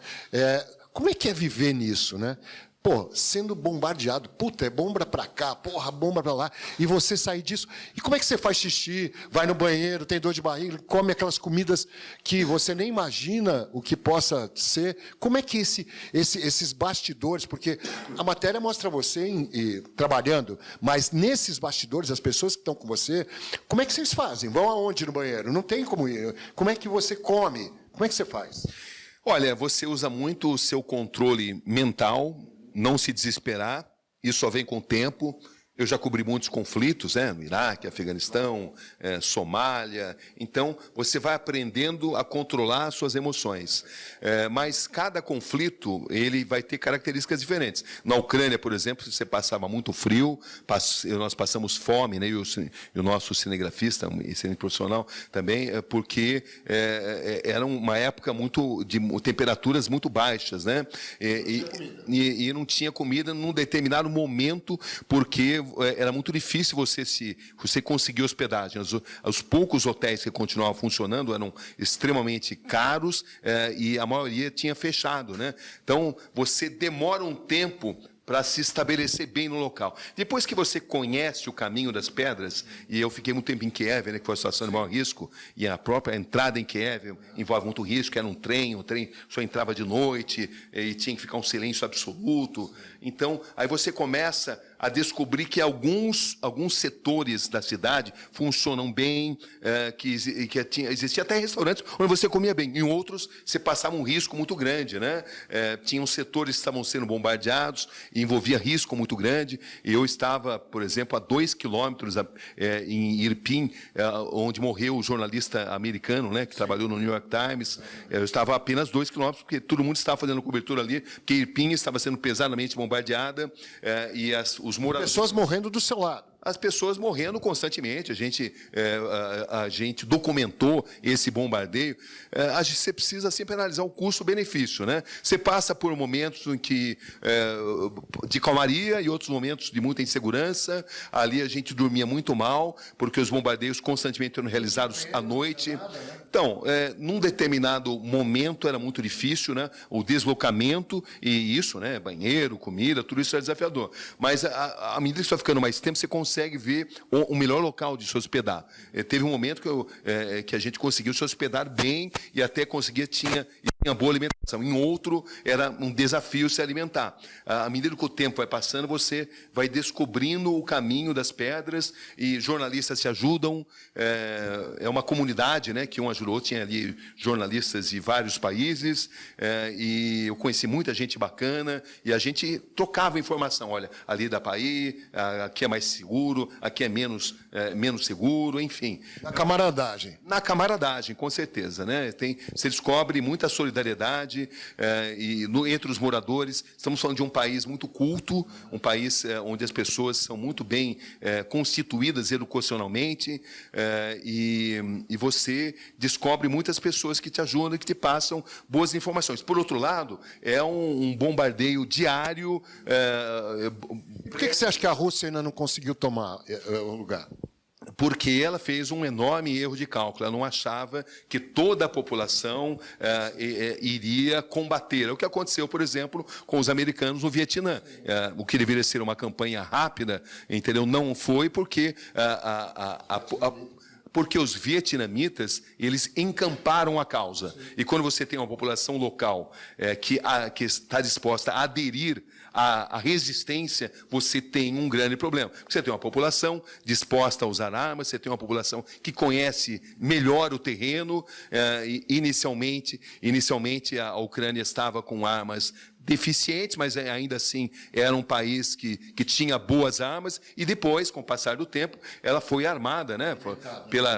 [SPEAKER 1] Como é que é viver nisso, né? Pô, sendo bombardeado, puta, é bomba para cá, porra, bomba para lá, e você sair disso. E como é que você faz xixi, vai no banheiro, tem dor de barriga, come aquelas comidas que você nem imagina o que possa ser? Como é que esses bastidores, porque a matéria mostra você trabalhando, mas nesses bastidores, as pessoas que estão com você, como é que vocês fazem? Vão aonde no banheiro? Não tem como ir. Como é que você come? Como é que você faz?
[SPEAKER 2] Olha, você usa muito o seu controle mental, não se desesperar, isso só vem com o tempo. Eu já cobri muitos conflitos, né? No Iraque, Afeganistão, Somália. Então, você vai aprendendo a controlar as suas emoções. Mas cada conflito, ele vai ter características diferentes. Na Ucrânia, por exemplo, você passava muito frio, nós passamos fome, né? E o nosso cinegrafista, um excelente profissional também, porque era uma época de temperaturas muito baixas, né? E não tinha comida num determinado momento, porque era muito difícil você conseguir hospedagem. Os poucos hotéis que continuavam funcionando eram extremamente caros, e a maioria tinha fechado, né? Então, você demora um tempo para se estabelecer bem no local. Depois que você conhece o caminho das pedras, e eu fiquei muito tempo em Kiev, né, que foi a situação de maior risco, e a própria entrada em Kiev envolve muito risco, era um trem, o trem só entrava de noite, e tinha que ficar um silêncio absoluto. Então, aí você começa a descobrir que alguns setores da cidade funcionam bem, existia até restaurantes onde você comia bem, em outros você passava um risco muito grande, né? Tinham setores que estavam sendo bombardeados, e envolvia risco muito grande. Eu estava, por exemplo, a 2 quilômetros em Irpin, onde morreu o jornalista americano, né, que trabalhou no New York Times. Eu estava a apenas 2 quilômetros, porque todo mundo estava fazendo cobertura ali, porque Irpin estava sendo pesadamente bombardeada, e os moradores...
[SPEAKER 1] Pessoas morrendo do seu lado.
[SPEAKER 2] as pessoas morrendo constantemente. A gente documentou esse bombardeio. Você precisa sempre analisar o custo-benefício, né? Você passa por momentos em que de calmaria e outros momentos de muita insegurança. Ali a gente dormia muito mal, porque os bombardeios constantemente eram realizados à noite. Então, num determinado momento era muito difícil, né? O deslocamento e isso, né? Banheiro, comida, tudo isso é desafiador. Mas à medida que você vai ficando mais tempo, você consegue ver o melhor local de se hospedar. Teve um momento que a gente conseguiu se hospedar bem e até tinha boa alimentação. Em outro, era um desafio se alimentar. À medida que o tempo vai passando, você vai descobrindo o caminho das pedras e jornalistas te ajudam. É uma comunidade, né, que um ajudou. Tinha ali jornalistas de vários países e eu conheci muita gente bacana e a gente trocava informação. Olha, ali dá para ir, aqui é mais seguro, aqui é menos seguro, enfim.
[SPEAKER 1] Na camaradagem.
[SPEAKER 2] Na camaradagem, com certeza, né? Você descobre muita solidariedade entre os moradores. Estamos falando de um país muito culto, um país onde as pessoas são muito bem constituídas educacionalmente e você descobre muitas pessoas que te ajudam e que te passam boas informações. Por outro lado, é um bombardeio diário.
[SPEAKER 1] Por que você acha que a Rússia ainda não conseguiu tomar o lugar?
[SPEAKER 2] Porque ela fez um enorme erro de cálculo. Ela não achava que toda a população iria combater. É o que aconteceu, por exemplo, com os americanos no Vietnã. O que deveria ser uma campanha rápida, entendeu? Não foi porque porque os vietnamitas, eles encamparam a causa. E quando você tem uma população local que está disposta a aderir à resistência, você tem um grande problema. Você tem uma população disposta a usar armas, você tem uma população que conhece melhor o terreno. Inicialmente, a Ucrânia estava com armas deficientes, mas ainda assim era um país que tinha boas armas, e depois, com o passar do tempo, ela foi armada, né,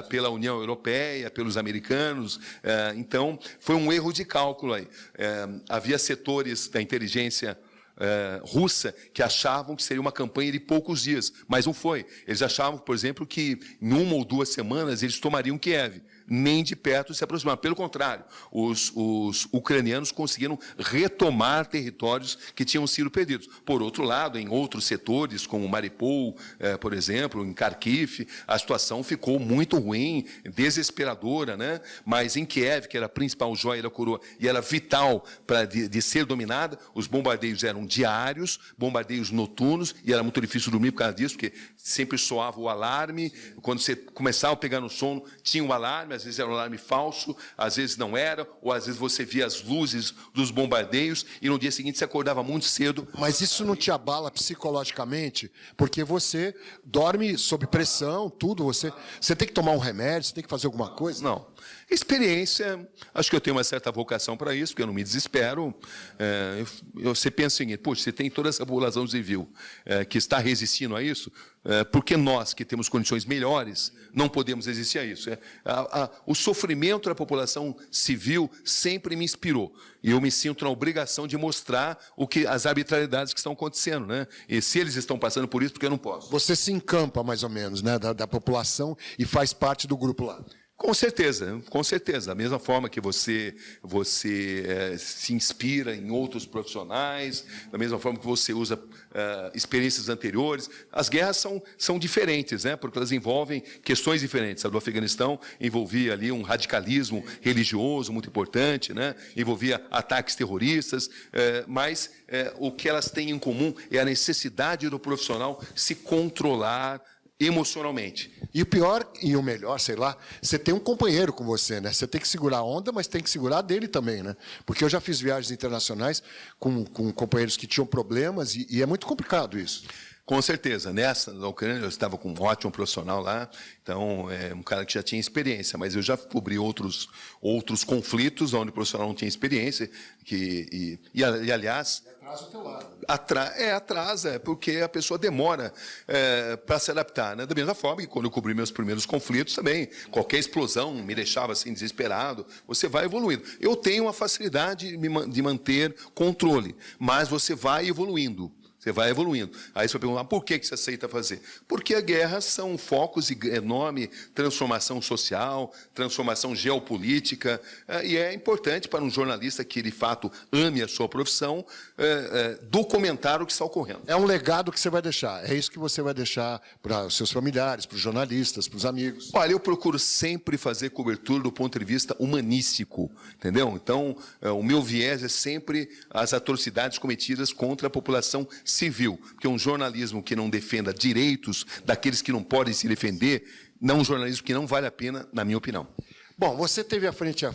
[SPEAKER 2] pela União Europeia, pelos americanos. Então, foi um erro de cálculo aí. Havia setores da inteligência russa que achavam que seria uma campanha de poucos dias, mas não foi. Eles achavam, por exemplo, que em 1 ou 2 semanas eles tomariam Kiev. Nem de perto se aproximar. Pelo contrário, os ucranianos conseguiram retomar territórios que tinham sido perdidos. Por outro lado, em outros setores, como Mariupol, por exemplo, em Kharkiv, a situação ficou muito ruim, desesperadora, né? Mas em Kiev, que era a principal joia da coroa e era vital de ser dominada, os bombardeios eram diários, bombardeios noturnos, e era muito difícil dormir por causa disso, porque sempre soava o alarme. Quando você começava a pegar no sono, tinha um alarme, às vezes era um alarme falso, às vezes não era, ou às vezes você via as luzes dos bombardeios e no dia seguinte você acordava muito cedo.
[SPEAKER 1] Mas isso não te abala psicologicamente? Porque você dorme sob pressão, tudo, você tem que tomar um remédio, você tem que fazer alguma coisa?
[SPEAKER 2] Não. Experiência, acho que eu tenho uma certa vocação para isso, porque eu não me desespero. Você pensa o seguinte: poxa, você tem toda essa população civil que está resistindo a isso, por que nós, que temos condições melhores, não podemos resistir a isso? O sofrimento da população civil sempre me inspirou, e eu me sinto na obrigação de mostrar as arbitrariedades que estão acontecendo, né? E se eles estão passando por isso, porque eu não posso?
[SPEAKER 1] Você se encampa, mais ou menos, né, da população e faz parte do grupo lá.
[SPEAKER 2] Com certeza, com certeza. Da mesma forma que você se inspira em outros profissionais, da mesma forma que você usa experiências anteriores. As guerras são diferentes, né? Porque elas envolvem questões diferentes. A do Afeganistão envolvia ali um radicalismo religioso muito importante, né? Envolvia ataques terroristas, mas o que elas têm em comum é a necessidade do profissional se controlar emocionalmente.
[SPEAKER 1] E o pior e o melhor, sei lá, você tem um companheiro com você, né? Você tem que segurar a onda, mas tem que segurar a dele também, né? Porque eu já fiz viagens internacionais com companheiros que tinham problemas e é muito complicado isso.
[SPEAKER 2] Com certeza. Nessa, na Ucrânia, eu estava com um ótimo profissional lá, então, um cara que já tinha experiência, mas eu já cobri outros conflitos onde o profissional não tinha experiência, e aliás...
[SPEAKER 1] Atrasa o teu lado.
[SPEAKER 2] Atrasa, porque a pessoa demora para se adaptar, né? Da mesma forma que quando eu cobri meus primeiros conflitos também, qualquer explosão me deixava assim desesperado, você vai evoluindo. Eu tenho uma facilidade de manter controle, mas você vai evoluindo. Você vai evoluindo. Aí você vai perguntar, por que você aceita fazer? Porque a guerra são focos de enorme transformação social, transformação geopolítica, e é importante para um jornalista que, de fato, ame a sua profissão, documentar o que está ocorrendo.
[SPEAKER 1] É um legado que você vai deixar. É isso que você vai deixar para os seus familiares, para os jornalistas, para os amigos.
[SPEAKER 2] Olha, eu procuro sempre fazer cobertura do ponto de vista humanístico, entendeu? Então, o meu viés é sempre as atrocidades cometidas contra a população civil, porque um jornalismo que não defenda direitos daqueles que não podem se defender, não um jornalismo que não vale a pena, na minha opinião.
[SPEAKER 1] Bom, você teve a frente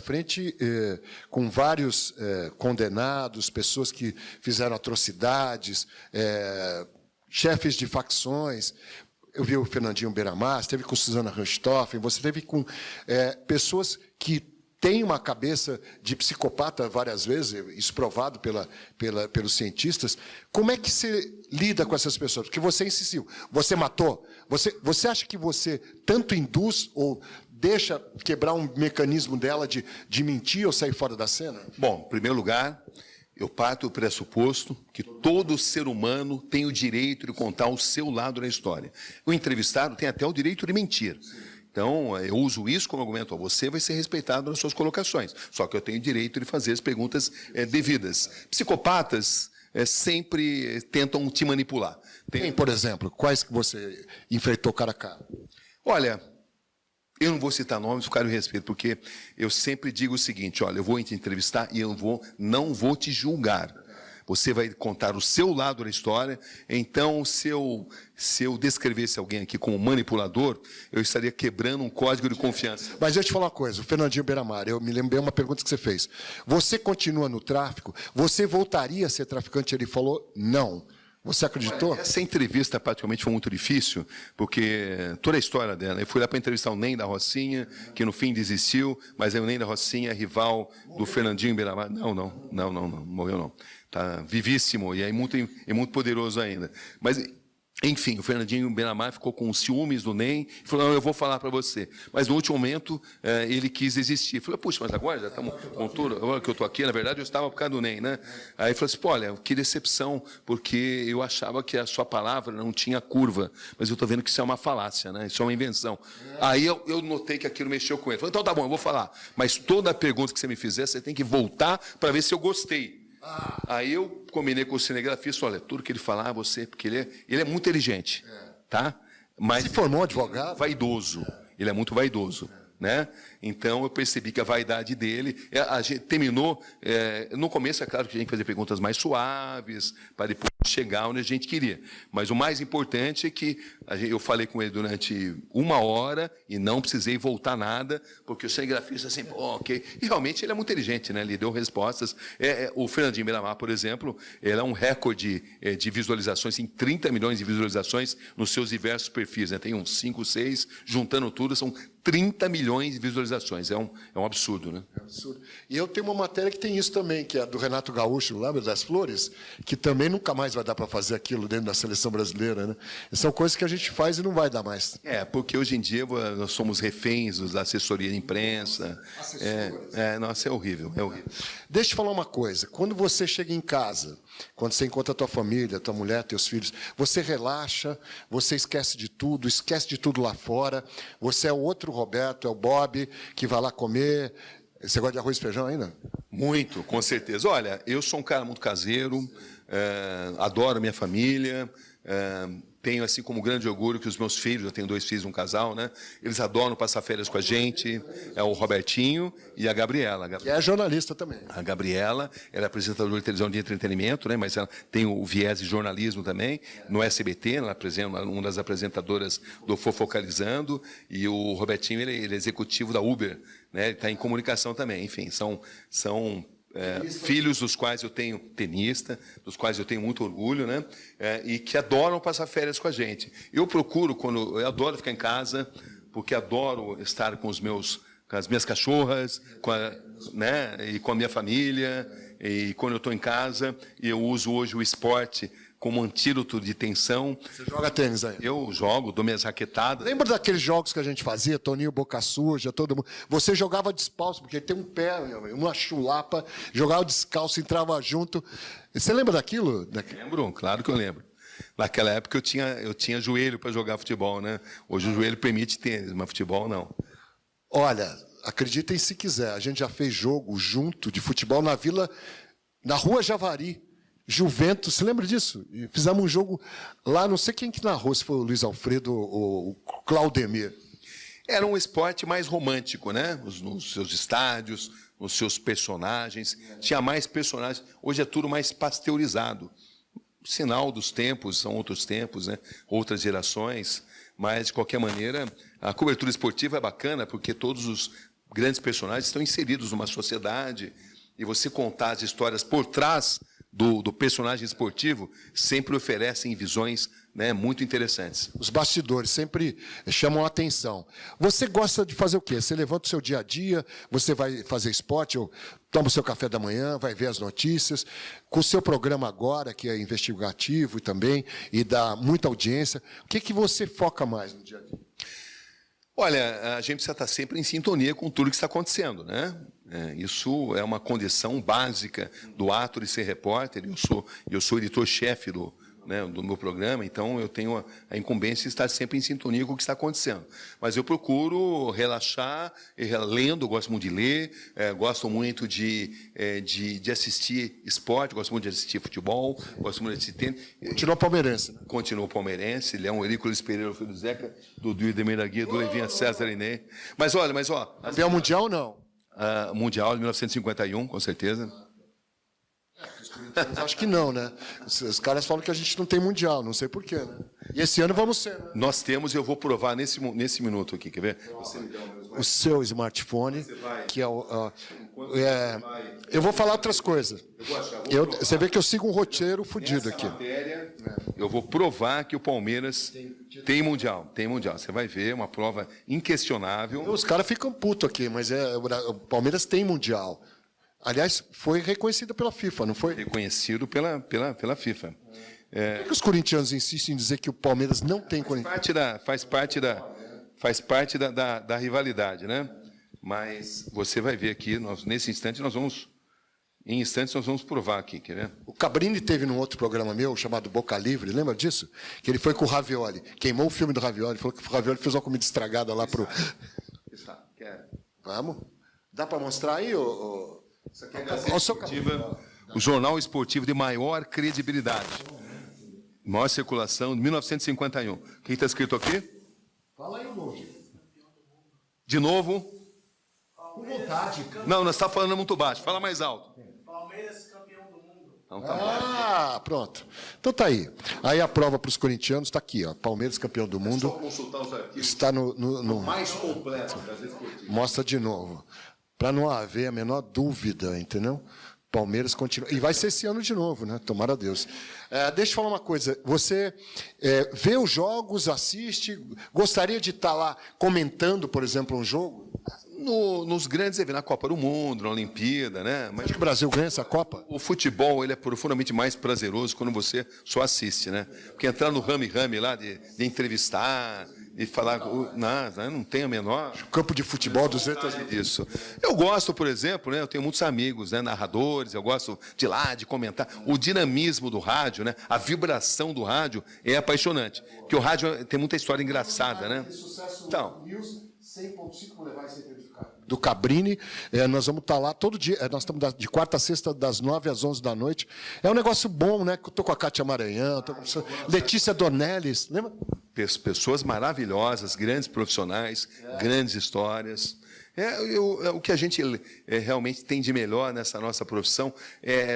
[SPEAKER 1] com vários condenados, pessoas que fizeram atrocidades, chefes de facções. Eu vi o Fernandinho Beiramar, você teve com Susana Richthofen, você teve com pessoas que tem uma cabeça de psicopata várias vezes, isso provado pelos cientistas. Como é que você lida com essas pessoas? Porque você insistiu, você matou. Você acha que você tanto induz ou deixa quebrar um mecanismo dela de mentir ou sair fora da cena?
[SPEAKER 2] Bom, em primeiro lugar, eu parto do pressuposto que todo ser humano tem o direito de contar o seu lado da história. O entrevistado tem até o direito de mentir. Então, eu uso isso como argumento. Você vai ser respeitado nas suas colocações. Só que eu tenho o direito de fazer as perguntas devidas. Psicopatas sempre tentam te manipular.
[SPEAKER 1] Quem, por exemplo? Quais que você enfrentou cara a cara?
[SPEAKER 2] Olha, eu não vou citar nomes, por causa do respeito, porque eu sempre digo o seguinte, olha, eu vou te entrevistar e eu não vou te julgar. Você vai contar o seu lado da história. Então, se eu descrevesse alguém aqui como manipulador, eu estaria quebrando um código de confiança.
[SPEAKER 1] Mas deixa eu te falar uma coisa, o Fernandinho Beiramar, eu me lembrei uma pergunta que você fez. Você continua no tráfico? Você voltaria a ser traficante? Ele falou, não. Você acreditou?
[SPEAKER 2] Olha, essa entrevista praticamente foi muito difícil, porque toda a história dela, eu fui lá para entrevistar o Ney da Rocinha, que no fim desistiu, mas aí o Ney da Rocinha é rival do Fernandinho Beiramar. Não, morreu não. Está vivíssimo e é muito poderoso ainda. Mas, enfim, o Fernandinho Beiramar ficou com ciúmes do Ney e falou, não, eu vou falar para você. Mas, no último momento, ele quis desistir. Eu falei, puxa, mas agora já estamos com tudo, agora que eu estou aqui, na verdade, eu estava por causa do Ney, né? Aí ele falou assim, pô, olha, que decepção, porque eu achava que a sua palavra não tinha curva, mas eu estou vendo que isso é uma falácia, né? Isso é uma invenção. Aí eu notei que aquilo mexeu com ele. Falei, então tá bom, eu vou falar. Mas toda pergunta que você me fizer, você tem que voltar para ver se eu gostei. Aí eu combinei com o cinegrafista, olha, tudo que ele falar, você, porque ele é muito inteligente, tá? Mas
[SPEAKER 1] se formou advogado?
[SPEAKER 2] Vaidoso, ele é muito vaidoso, né? Então eu percebi que a vaidade dele, a gente terminou, no começo é claro que a gente fazia perguntas mais suaves, para depois chegar onde a gente queria. Mas o mais importante é que eu falei com ele durante 1 hora e não precisei voltar nada, porque o cinegrafista assim, ok. E realmente ele é muito inteligente, né? Ele deu respostas. O Fernandinho Beiramar, por exemplo, ele é um recorde de visualizações, tem 30 milhões de visualizações nos seus diversos perfis, né? Tem uns 5, 6, juntando tudo, são 30 milhões de visualizações. É um absurdo, né?
[SPEAKER 1] É um absurdo. E eu tenho uma matéria que tem isso também, que é a do Renato Gaúcho, lembra das Flores? Que também nunca mais vai dar para fazer aquilo dentro da seleção brasileira, né? E são coisas que a gente faz e não vai dar mais.
[SPEAKER 2] Porque hoje em dia nós somos reféns da assessoria de imprensa. Nossa, é horrível, é horrível.
[SPEAKER 1] Deixa eu te falar uma coisa. Quando você chega em casa, quando você encontra a tua família, tua mulher, teus filhos, você relaxa, você esquece de tudo lá fora. Você é o outro Roberto, é o Bob, que vai lá comer. Você gosta de arroz e feijão ainda?
[SPEAKER 2] Muito, com certeza. Olha, eu sou um cara muito caseiro, adoro minha família, tenho assim como grande orgulho que os meus filhos, eu tenho 2 filhos, um casal, né? Eles adoram passar férias com a gente, é o Robertinho e a Gabriela.
[SPEAKER 1] Que é jornalista também.
[SPEAKER 2] A Gabriela, ela é apresentadora de televisão de entretenimento, né? Mas ela tem o viés de jornalismo também, no SBT, ela é uma das apresentadoras do Fofocalizando, e o Robertinho, ele é executivo da Uber, né? Ele está em comunicação também, enfim, são filhos dos quais eu tenho, tenista, dos quais eu tenho muito orgulho, né? E que adoram passar férias com a gente. Eu adoro ficar em casa, porque adoro estar com as minhas cachorras, e com a minha família, e quando eu estou em casa, eu uso hoje o esporte como antídoto de tensão.
[SPEAKER 1] Você joga tênis aí?
[SPEAKER 2] Eu jogo, dou minhas raquetadas.
[SPEAKER 1] Lembra daqueles jogos que a gente fazia, Toninho Boca Suja, todo mundo? Você jogava descalço, porque tem um pé, uma chulapa, jogava descalço, entrava junto. Você lembra daquilo?
[SPEAKER 2] Lembro, claro que eu lembro. Naquela época eu tinha joelho para jogar futebol, né? Hoje o joelho permite tênis, mas futebol não.
[SPEAKER 1] Olha, acreditem se quiser, a gente já fez jogo junto de futebol na Vila, na Rua Javari, Juventus, você lembra disso? E fizemos um jogo lá, não sei quem que narrou, se foi o Luiz Alfredo ou o Claudemir.
[SPEAKER 2] Era um esporte mais romântico, né? Nos seus estádios, nos seus personagens. Tinha mais personagens. Hoje é tudo mais pasteurizado. O sinal dos tempos, são outros tempos, né? Outras gerações. Mas, de qualquer maneira, a cobertura esportiva é bacana porque todos os grandes personagens estão inseridos numa sociedade e você contar as histórias por trás do personagem esportivo sempre oferecem visões, né, muito interessantes.
[SPEAKER 1] Os bastidores sempre chamam a atenção. Você gosta de fazer o quê? Você levanta o seu dia a dia, você vai fazer esporte, ou toma o seu café da manhã, vai ver as notícias. Com o seu programa agora, que é investigativo também, e dá muita audiência, o que você foca mais no dia a dia?
[SPEAKER 2] Olha, a gente precisa estar sempre em sintonia com tudo que está acontecendo, né? Isso é uma condição básica do ato de ser repórter. Eu sou editor-chefe do meu programa, então eu tenho a incumbência de estar sempre em sintonia com o que está acontecendo. Mas eu procuro relaxar, lendo, gosto muito de ler, gosto muito de assistir esporte, gosto muito de assistir futebol, gosto muito de assistir tênis.
[SPEAKER 1] Continua palmeirense, né?
[SPEAKER 2] Continua palmeirense, Leão Eurícolis Pereira, filho do Zeca, do Idemir da Guia, do Levinha César Inê. Mas olha,
[SPEAKER 1] Campeão mundial, não?
[SPEAKER 2] Mundial de 1951, com certeza.
[SPEAKER 1] Acho que não, né? Os caras falam que a gente não tem mundial, não sei porquê, né? E esse ano vamos ser, né?
[SPEAKER 2] Nós temos, e eu vou provar nesse minuto aqui, quer ver?
[SPEAKER 1] O seu smartphone, que é o... eu vou falar outras coisas. Você vê que eu sigo um roteiro fudido aqui.
[SPEAKER 2] Eu vou provar que o Palmeiras tem mundial. Tem mundial. Você vai ver, uma prova inquestionável.
[SPEAKER 1] Os caras ficam putos aqui, mas o Palmeiras tem mundial. Aliás, foi reconhecido pela FIFA, não foi?
[SPEAKER 2] Reconhecido pela FIFA.
[SPEAKER 1] Por que os corintianos insistem em dizer que o Palmeiras não tem...
[SPEAKER 2] Faz parte da rivalidade, né? Mas você vai ver aqui, nesse instante, nós vamos provar aqui, quer ver?
[SPEAKER 1] O Cabrini teve num outro programa meu, chamado Boca Livre, lembra disso? Que ele foi com o Ravioli, queimou o filme do Ravioli, falou que o Ravioli fez uma comida estragada lá pro... Vamos? Dá para mostrar aí,
[SPEAKER 2] Isso aqui é a Gazeta Esportiva, o jornal esportivo de maior credibilidade. Maior circulação, de 1951. O que está escrito aqui?
[SPEAKER 1] Fala aí, Mogi.
[SPEAKER 2] De novo?
[SPEAKER 1] Com vontade.
[SPEAKER 2] Não, nós estamos falando muito baixo. Fala mais alto.
[SPEAKER 3] Palmeiras campeão do mundo.
[SPEAKER 2] Então, tá bom.
[SPEAKER 1] Pronto. Então tá aí. Aí a prova para os corintianos está aqui, ó. Palmeiras campeão do mundo.
[SPEAKER 2] Só consultar os arquivos.
[SPEAKER 1] Está no...
[SPEAKER 2] Mais completo da Gazeta Esportiva.
[SPEAKER 1] Mostra de novo. Para não haver a menor dúvida, entendeu? Palmeiras continua. E vai ser esse ano de novo, né? Tomara a Deus. Deixa eu falar uma coisa. Você vê os jogos, assiste, gostaria de estar lá comentando, por exemplo, um jogo?
[SPEAKER 2] Nos grandes eventos, na Copa do Mundo, na Olimpíada, né? Mas
[SPEAKER 1] Acho que o Brasil ganha essa Copa?
[SPEAKER 2] o futebol ele é profundamente mais prazeroso quando você só assiste, né? Porque entrar no rame-rame lá de entrevistar, de falar, não tem a menor...
[SPEAKER 1] Campo de futebol, 200 mil.
[SPEAKER 2] Isso. Eu gosto, por exemplo, né? Eu tenho muitos amigos, né? Narradores, eu gosto de ir lá, de comentar. O dinamismo do rádio, né? A vibração do rádio é apaixonante. Porque o rádio tem muita história engraçada, né? Então...
[SPEAKER 1] 100.5 vou levar esse certificado. Do Cabrini, nós vamos estar lá todo dia, nós estamos de quarta a sexta, das 9 às 11 da noite. É um negócio bom, né? Estou com a Cátia Maranhão, Letícia Dornelles, lembra?
[SPEAKER 2] Pessoas maravilhosas, grandes profissionais, grandes histórias. O que a gente realmente tem de melhor nessa nossa profissão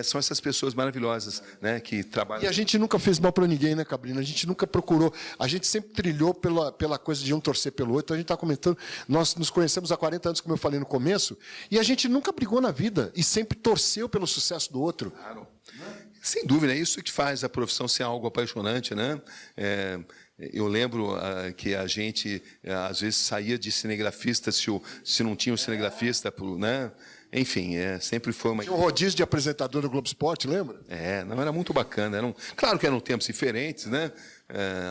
[SPEAKER 2] são essas pessoas maravilhosas, né, que trabalham.
[SPEAKER 1] E a gente nunca fez mal para ninguém, né, Cabrina? A gente nunca procurou. A gente sempre trilhou pela coisa de um torcer pelo outro. A gente está comentando. Nós nos conhecemos há 40 anos, como eu falei no começo, e a gente nunca brigou na vida e sempre torceu pelo sucesso do outro.
[SPEAKER 2] Claro. Sem dúvida, é isso que faz a profissão ser algo apaixonante, né? Eu lembro que a gente, às vezes, saía de cinegrafista se não tinha um cinegrafista, né? Enfim, sempre foi uma...
[SPEAKER 1] Tinha um rodízio de apresentador do Globo Esporte, lembra?
[SPEAKER 2] Não, era muito bacana. Claro que eram tempos diferentes, né?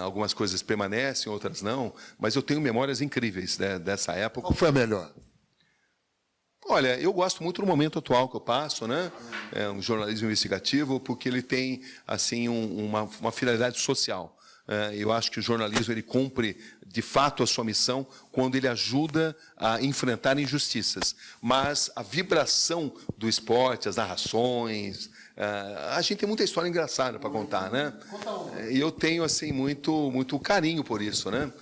[SPEAKER 2] Algumas coisas permanecem, outras não, mas eu tenho memórias incríveis, né, dessa época.
[SPEAKER 1] Qual foi a melhor?
[SPEAKER 2] Olha, eu gosto muito do momento atual que eu passo, né? Um jornalismo investigativo, porque ele tem assim uma finalidade social. Eu acho que o jornalismo ele cumpre de fato a sua missão quando ele ajuda a enfrentar injustiças. Mas a vibração do esporte, as narrações, a gente tem muita história engraçada para contar, né? E eu tenho assim muito carinho por isso, né?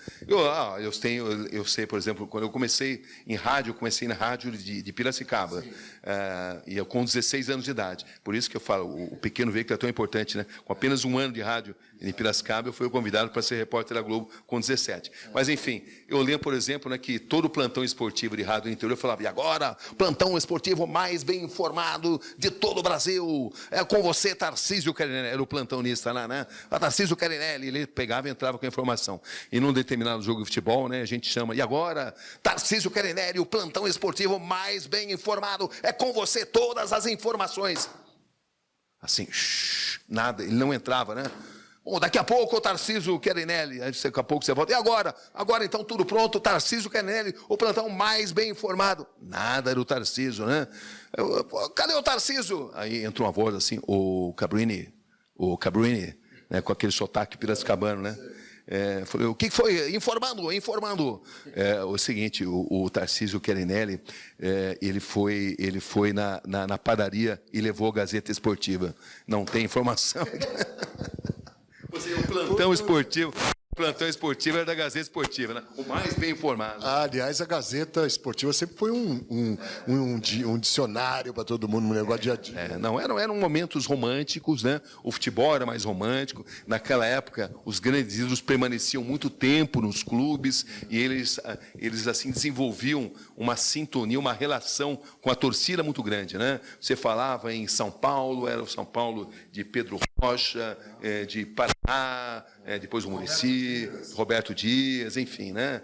[SPEAKER 2] Eu sei, por exemplo, quando eu comecei na rádio de Piracicaba, e eu com 16 anos de idade. Por isso que eu falo, o pequeno veículo é tão importante, né? Com apenas 1 ano de rádio em Piracicaba, eu fui convidado para ser repórter da Globo com 17. Mas, enfim, eu lembro, por exemplo, né, que todo plantão esportivo de rádio no interior falava, e agora, plantão esportivo mais bem informado de todo o Brasil, é com você, Tarcísio Querinelli, era o plantonista lá, né? A Tarcísio Querinelli, ele pegava e entrava com a informação. E num determinado jogo de futebol, né, a gente chama, e agora, Tarcísio Querinelli, o plantão esportivo mais bem informado, é com você todas as informações. Assim, nada, ele não entrava, né? Bom, daqui a pouco o Tarcísio Querinelli, daqui a pouco você volta. E agora? Agora então tudo pronto, Tarcísio Querinelli, o plantão mais bem informado. Nada era o Tarcísio, né? Cadê o Tarcísio? Aí entrou uma voz assim, o Cabrini, né, com aquele sotaque piracicabano, né? Falei, o que foi? Informando. O seguinte, o Tarcísio Querinelli, ele foi na padaria e levou a Gazeta Esportiva. Não tem informação. O plantão esportivo era da Gazeta Esportiva, né? O mais bem informado.
[SPEAKER 1] Aliás, a Gazeta Esportiva sempre foi um dicionário para todo mundo, um negócio dia a dia.
[SPEAKER 2] Eram momentos românticos, né? O futebol era mais romântico. Naquela época, os grandes ídolos permaneciam muito tempo nos clubes e eles assim desenvolviam uma sintonia, uma relação com a torcida muito grande, né? Você falava em São Paulo, era o São Paulo de Pedro Rocha, de Paraná, depois o Muricy, Roberto Dias, enfim, né?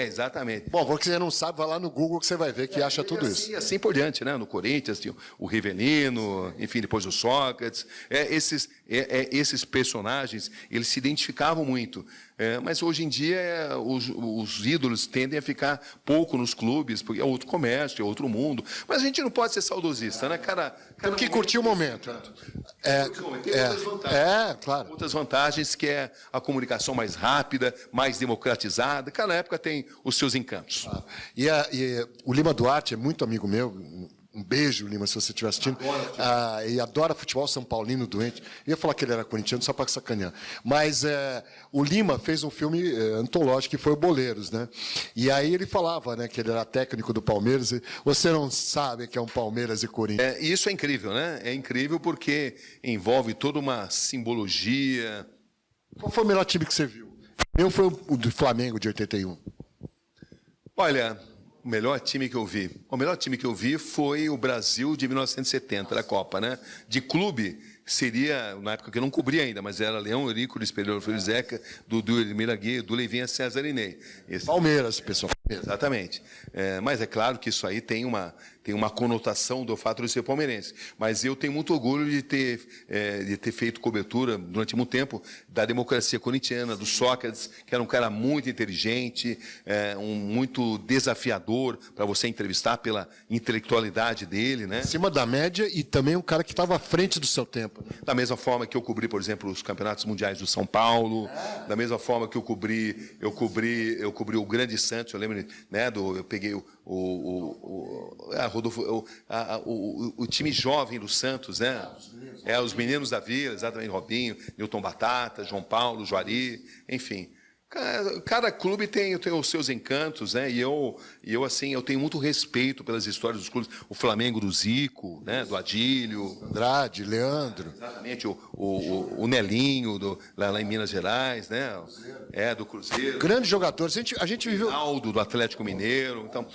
[SPEAKER 2] Exatamente.
[SPEAKER 1] Bom, porque você não sabe, vai lá no Google que você vai ver que acha tudo isso.
[SPEAKER 2] E assim por diante, né? No Corinthians tinha o Rivelino, enfim, depois o Sócrates. Esses personagens, eles se identificavam muito. Mas hoje em dia os ídolos tendem a ficar pouco nos clubes, porque é outro comércio, é outro mundo. Mas a gente não pode ser saudosista, né?
[SPEAKER 1] Tem que curtir o momento.
[SPEAKER 2] Tem outras vantagens.
[SPEAKER 1] Claro.
[SPEAKER 2] Outras vantagens que é a comunicação mais rápida, mais democratizada. Cada época tem os seus encantos.
[SPEAKER 1] E o Lima Duarte é muito amigo meu. Um beijo, Lima, se você estiver assistindo. E adora futebol, São Paulino, doente. Eu ia falar que ele era corintiano só para sacanear. Mas o Lima fez um filme antológico que foi o Boleiros, né? E aí ele falava, né, que ele era técnico do Palmeiras. E você não sabe que é um Palmeiras e Corinthians.
[SPEAKER 2] E isso é incrível, né? É incrível porque envolve toda uma simbologia.
[SPEAKER 1] Qual foi o melhor time que você viu? Meu foi o do Flamengo de 81.
[SPEAKER 2] Olha, o melhor time que eu vi foi o Brasil de 1970, da Copa, né? De clube seria, na época que eu não cobria ainda, mas era Leão, Eurico, Superior, Filho Zeca, Dudu, Edmir Aguirre, do Leivinha, César e Ney.
[SPEAKER 1] Palmeiras, pessoal.
[SPEAKER 2] Exatamente. Mas é claro que isso aí tem uma conotação do fato de ser palmeirense. Mas eu tenho muito orgulho de ter feito cobertura durante muito tempo da democracia corintiana, do Sócrates, que era um cara muito inteligente, muito desafiador para você entrevistar pela intelectualidade dele, né?
[SPEAKER 1] Acima da média e também um cara que estava à frente do seu tempo.
[SPEAKER 2] Da mesma forma que eu cobri, por exemplo, os campeonatos mundiais do São Paulo, da mesma forma que eu cobri o Grande Santos, eu lembro, né, eu peguei o time jovem do Santos, né? Os meninos da Vila, exatamente, Robinho, Newton Batata, João Paulo, Juari, enfim. Cada clube tem os seus encantos, né? E eu tenho muito respeito pelas histórias dos clubes. O Flamengo do Zico, né? Do Adílio,
[SPEAKER 1] Andrade, Leandro.
[SPEAKER 2] Exatamente, o Nelinho, lá em Minas Gerais, né? Do Cruzeiro.
[SPEAKER 1] Grandes jogadores. A gente viveu.
[SPEAKER 2] Aldo, do Atlético Mineiro. Então,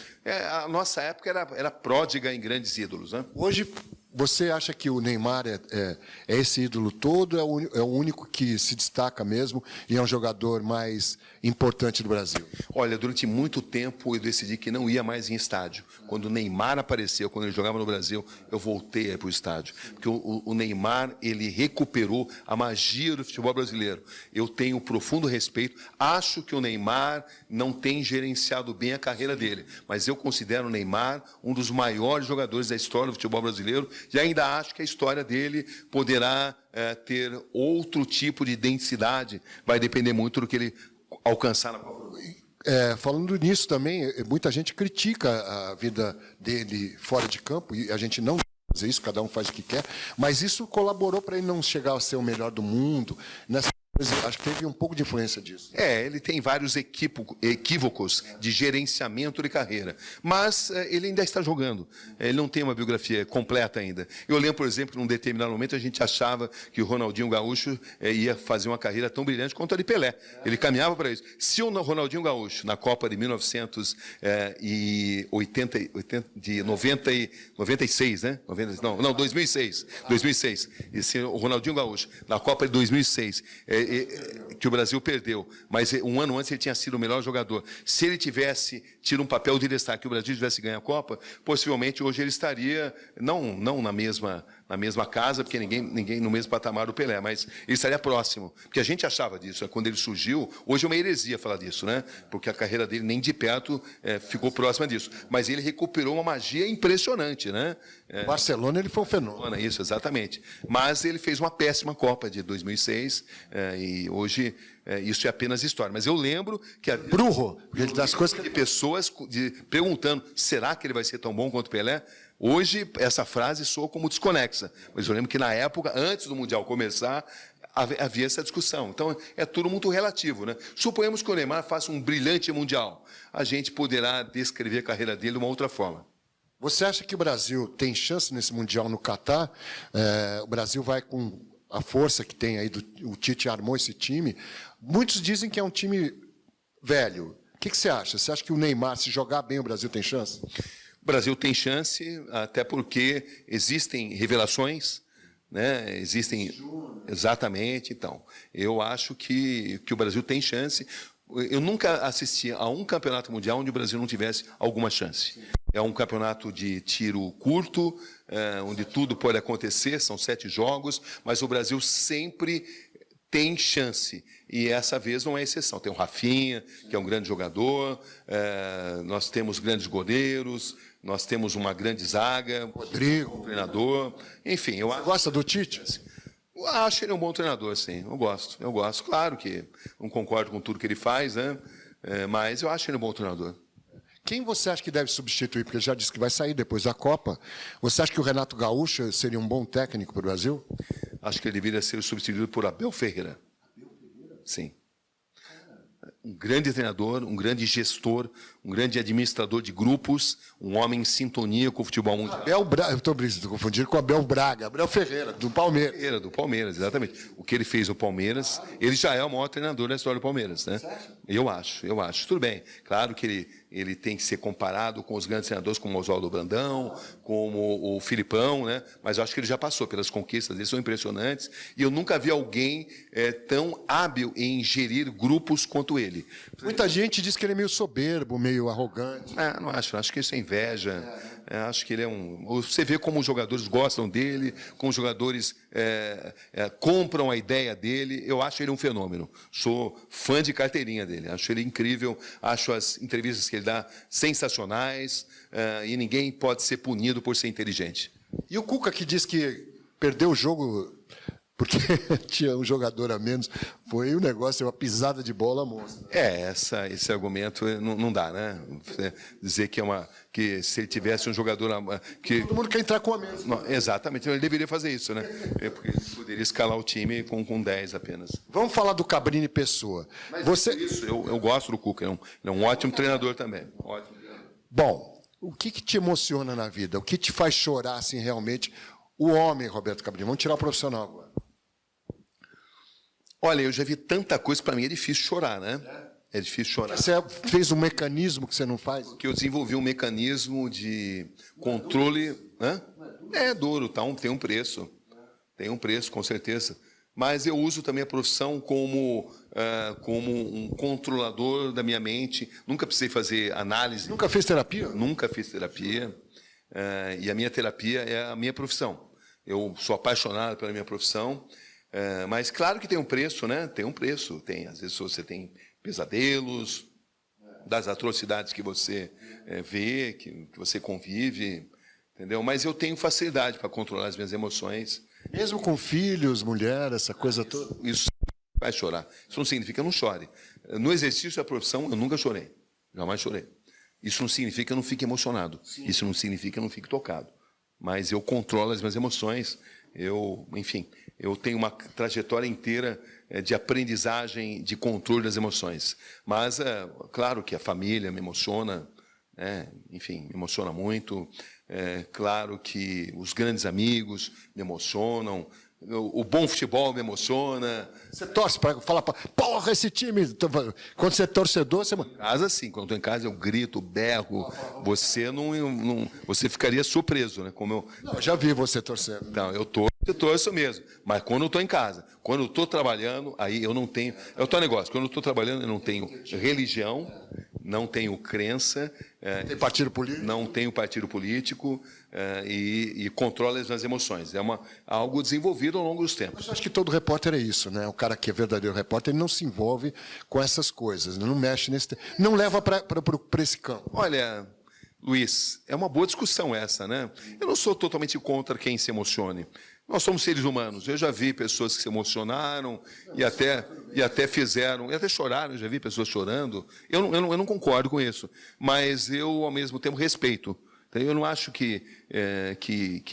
[SPEAKER 2] a nossa época era pródiga em grandes ídolos, né?
[SPEAKER 1] Hoje, Você acha que o Neymar é esse ídolo todo, é o único que se destaca mesmo e é um jogador mais importante do Brasil?
[SPEAKER 2] Olha, durante muito tempo eu decidi que não ia mais em estádio. Quando o Neymar apareceu, quando ele jogava no Brasil, eu voltei para o estádio. Porque o Neymar, ele recuperou a magia do futebol brasileiro. Eu tenho profundo respeito. Acho que o Neymar não tem gerenciado bem a carreira dele. Mas eu considero o Neymar um dos maiores jogadores da história do futebol brasileiro. E ainda acho que a história dele poderá ter outro tipo de densidade. Vai depender muito do que ele alcançar na Copa do Mundo.
[SPEAKER 1] Falando nisso também, muita gente critica a vida dele fora de campo, e a gente não fazer isso, cada um faz o que quer, mas isso colaborou para ele não chegar a ser o melhor do mundo. Acho que teve um pouco de influência disso.
[SPEAKER 2] Ele tem vários equívocos de gerenciamento de carreira, mas ele ainda está jogando. Ele não tem uma biografia completa ainda. Eu lembro, por exemplo, num determinado momento a gente achava que o Ronaldinho Gaúcho ia fazer uma carreira tão brilhante quanto a de Pelé. Ele caminhava para isso. Se o Ronaldinho Gaúcho, na Copa de 96, né? 2006. E se o Ronaldinho Gaúcho, na Copa de 2006, que o Brasil perdeu, mas um ano antes ele tinha sido o melhor jogador. Se ele tivesse tido um papel de destaque, que o Brasil tivesse ganho a Copa, possivelmente hoje ele estaria, não na mesma casa, porque ninguém no mesmo patamar do Pelé, mas ele estaria próximo. Porque a gente achava disso, quando ele surgiu, hoje é uma heresia falar disso, né? Porque a carreira dele nem de perto ficou próxima disso. Mas ele recuperou uma magia impressionante, né?
[SPEAKER 1] Barcelona ele foi um fenômeno.
[SPEAKER 2] Isso, exatamente. Mas ele fez uma péssima Copa de 2006, e hoje isso é apenas história. Mas eu lembro que a
[SPEAKER 1] Brujo, das coisas
[SPEAKER 2] de pessoas perguntando, será que ele vai ser tão bom quanto o Pelé? Hoje, essa frase soa como desconexa. Mas eu lembro que, na época, antes do Mundial começar, havia essa discussão. Então, é tudo muito relativo, né? Suponhamos que o Neymar faça um brilhante Mundial. A gente poderá descrever a carreira dele de uma outra forma.
[SPEAKER 1] Você acha que o Brasil tem chance nesse Mundial no Catar? O Brasil vai com a força que tem aí, o Tite armou esse time. Muitos dizem que é um time velho. O que você acha? Você acha que o Neymar, se jogar bem, o Brasil tem chance?
[SPEAKER 2] O Brasil tem chance, até porque existem revelações, né? Exatamente. Então, eu acho que o Brasil tem chance. Eu nunca assisti a um campeonato mundial onde o Brasil não tivesse alguma chance. É um campeonato de tiro curto, onde tudo pode acontecer, são 7 jogos, mas o Brasil sempre tem chance. E essa vez não é exceção. Tem o Rafinha, que é um grande jogador, nós temos grandes goleiros, nós temos uma grande zaga,
[SPEAKER 1] Rodrigo,
[SPEAKER 2] um treinador. Enfim, eu acho.
[SPEAKER 1] Gosta do Tite?
[SPEAKER 2] Eu acho ele um bom treinador, sim. Eu gosto. Claro que não concordo com tudo que ele faz, né? Mas eu acho ele um bom treinador.
[SPEAKER 1] Quem você acha que deve substituir? Porque ele já disse que vai sair depois da Copa. Você acha que o Renato Gaúcho seria um bom técnico para o Brasil?
[SPEAKER 2] Acho que ele deveria ser substituído por Abel Ferreira. Sim. Um grande treinador, um grande gestor, um grande administrador de grupos, um homem em sintonia com o futebol mundial.
[SPEAKER 1] Abel Braga, eu estou confundindo com Abel Braga, Abel Ferreira, do Palmeiras.
[SPEAKER 2] Do Palmeiras, exatamente. O que ele fez no Palmeiras, ele já é o maior treinador da história do Palmeiras, né? Eu acho. Tudo bem. Claro que ele tem que ser comparado com os grandes treinadores como o Oswaldo Brandão, como o Filipão, né? Mas eu acho que ele já passou pelas conquistas, eles são impressionantes, e eu nunca vi alguém tão hábil em gerir grupos quanto ele.
[SPEAKER 1] Muita gente diz que ele é meio soberbo, meio arrogante.
[SPEAKER 2] Não acho. Acho que isso é inveja. Acho que ele é Você vê como os jogadores gostam dele, como os jogadores compram a ideia dele. Eu acho ele um fenômeno. Sou fã de carteirinha dele. Acho ele incrível. Acho as entrevistas que ele dá sensacionais. E ninguém pode ser punido por ser inteligente.
[SPEAKER 1] E o Cuca, que diz que perdeu o jogo porque tinha um jogador a menos, foi um negócio, uma pisada de bola monstra.
[SPEAKER 2] Esse argumento não dá, né? Dizer que se ele tivesse um jogador que
[SPEAKER 1] todo mundo quer entrar com a menos.
[SPEAKER 2] Não, exatamente, ele deveria fazer isso, né? Porque ele poderia escalar o time com 10 apenas.
[SPEAKER 1] Vamos falar do Cabrini Pessoa.
[SPEAKER 2] Mas eu gosto do Cuca, ele é um ótimo treinador também. Ótimo.
[SPEAKER 1] Bom, o que te emociona na vida? O que te faz chorar assim realmente? O homem, Roberto Cabrini. Vamos tirar o profissional agora.
[SPEAKER 2] Olha, eu já vi tanta coisa, para mim é difícil chorar, né? É difícil chorar.
[SPEAKER 1] Você fez um mecanismo que você não faz?
[SPEAKER 2] Porque eu desenvolvi um mecanismo de controle Hã? É duro, tá? Tem um preço. Tem um preço, com certeza. Mas eu uso também a profissão como um controlador da minha mente. Nunca precisei fazer análise.
[SPEAKER 1] Nunca fez terapia?
[SPEAKER 2] Nunca fiz terapia. E a minha terapia é a minha profissão. Eu sou apaixonado pela minha profissão. Mas claro que tem um preço, né? Tem um preço. Às vezes você tem pesadelos, das atrocidades que você vê, que você convive, entendeu? Mas eu tenho facilidade para controlar as minhas emoções.
[SPEAKER 1] Mesmo com filhos, mulher, essa coisa toda?
[SPEAKER 2] Isso vai chorar. Isso não significa que eu não chore. No exercício da profissão, eu nunca chorei. Jamais chorei. Isso não significa que eu não fique emocionado. Sim. Isso não significa que eu não fique tocado. Mas eu controlo as minhas emoções. Enfim, eu tenho uma trajetória inteira de aprendizagem, de controle das emoções. Mas, claro que a família me emociona, enfim, me emociona muito. Claro que os grandes amigos me emocionam. O bom futebol me emociona.
[SPEAKER 1] Você torce para falar, porra, esse time. Quando você é torcedor, você.
[SPEAKER 2] Em casa, sim. Quando estou em casa, eu grito, berro. Você você ficaria surpreso, né?
[SPEAKER 1] Eu já vi você torcendo.
[SPEAKER 2] Não, eu torço mesmo. Mas quando eu estou em casa, quando eu estou trabalhando, aí eu não tenho. É o tal negócio. Quando eu estou trabalhando, eu não tenho religião, não tenho crença.
[SPEAKER 1] Tem partido político?
[SPEAKER 2] Não tenho partido político e controlo as minhas emoções. É algo desenvolvido ao longo dos tempos.
[SPEAKER 1] Mas eu acho que todo repórter é isso, né? O cara que é verdadeiro repórter, ele não se envolve com essas coisas, não mexe não leva para esse campo.
[SPEAKER 2] Olha, Luiz, é uma boa discussão essa, né? Eu não sou totalmente contra quem se emocione. Nós somos seres humanos. Eu já vi pessoas que se emocionaram e até fizeram, e até choraram. Eu já vi pessoas chorando. Eu não concordo com isso, mas eu, ao mesmo tempo, respeito. Eu não acho que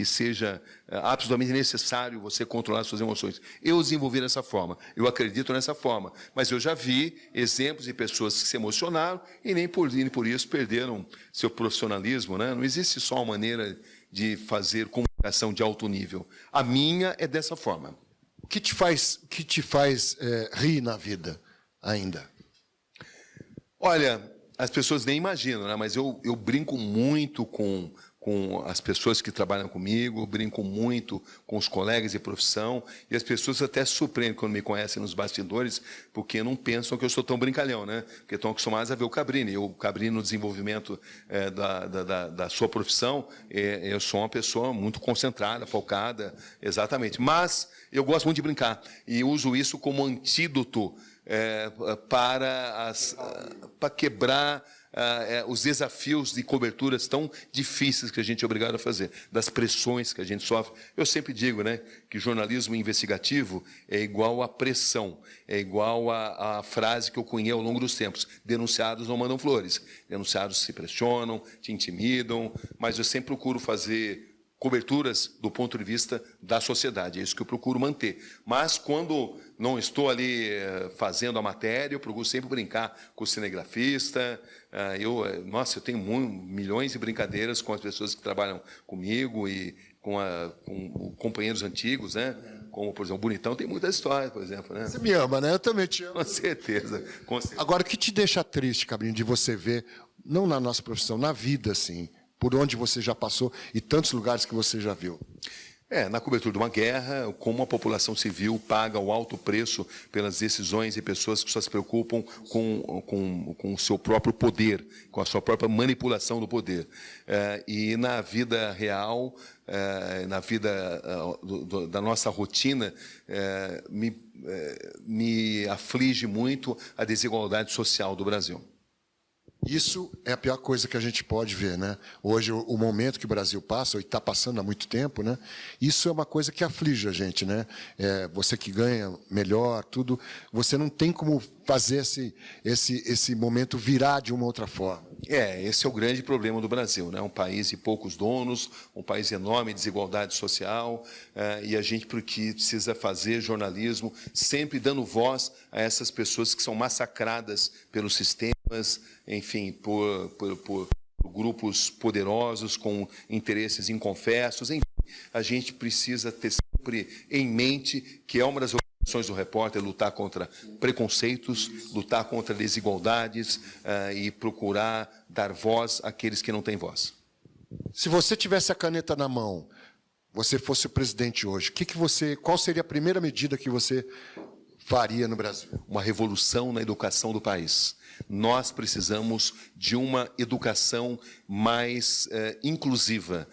[SPEAKER 2] seja absolutamente necessário você controlar suas emoções. Eu desenvolvi dessa forma, eu acredito nessa forma, mas eu já vi exemplos de pessoas que se emocionaram e nem por isso perderam seu profissionalismo, né? Não existe só uma maneira de fazer comunicação de alto nível. A minha é dessa forma.
[SPEAKER 1] O que te faz rir na vida ainda?
[SPEAKER 2] Olha, as pessoas nem imaginam, né? Mas eu brinco muito com as pessoas que trabalham comigo, eu brinco muito com os colegas de profissão, e as pessoas até se surpreendem quando me conhecem nos bastidores, porque não pensam que eu sou tão brincalhão, né? Porque estão acostumados a ver o Cabrini. O Cabrini, no desenvolvimento da sua profissão, eu sou uma pessoa muito concentrada, focada, exatamente. Mas eu gosto muito de brincar, e uso isso como antídoto para quebrar os desafios de coberturas tão difíceis que a gente é obrigado a fazer, das pressões que a gente sofre. Eu sempre digo, né, que jornalismo investigativo é igual a pressão, é igual a frase que eu cunhei ao longo dos tempos: denunciados não mandam flores, denunciados se pressionam, te intimidam, mas eu sempre procuro fazer coberturas do ponto de vista da sociedade, é isso que eu procuro manter. Mas quando não estou ali fazendo a matéria, eu procuro sempre brincar com o cinegrafista. Eu tenho milhões de brincadeiras com as pessoas que trabalham comigo e com companheiros antigos, né? Como, por exemplo, o Bonitão tem muitas histórias, por exemplo, né?
[SPEAKER 1] Você me ama, né? Eu também te amo.
[SPEAKER 2] Com certeza.
[SPEAKER 1] Agora, o que te deixa triste, Cabrini, de você ver, não na nossa profissão, na vida, assim, por onde você já passou e tantos lugares que você já viu?
[SPEAKER 2] Na cobertura de uma guerra, como a população civil paga o alto preço pelas decisões de pessoas que só se preocupam com o seu próprio poder, com a sua própria manipulação do poder. E na vida real, na vida da nossa rotina, me aflige muito a desigualdade social do Brasil.
[SPEAKER 1] Isso é a pior coisa que a gente pode ver, né? Hoje, o momento que o Brasil passa, e está passando há muito tempo, né? Isso é uma coisa que aflige a gente, né? Você que ganha melhor, tudo, você não tem como fazer esse momento virar de uma outra forma.
[SPEAKER 2] Esse é o grande problema do Brasil, né? Um país de poucos donos, um país enorme de desigualdade social, e a gente precisa fazer jornalismo sempre dando voz a essas pessoas que são massacradas pelos sistemas, enfim, por grupos poderosos com interesses inconfessos. Enfim, a gente precisa ter sempre em mente que é uma das obrigações do repórter lutar contra preconceitos, lutar contra desigualdades e procurar dar voz àqueles que não têm voz.
[SPEAKER 1] Se você tivesse a caneta na mão, você fosse o presidente hoje, qual seria a primeira medida que você faria no Brasil?
[SPEAKER 2] Uma revolução na educação do país. Nós precisamos de uma educação mais inclusiva.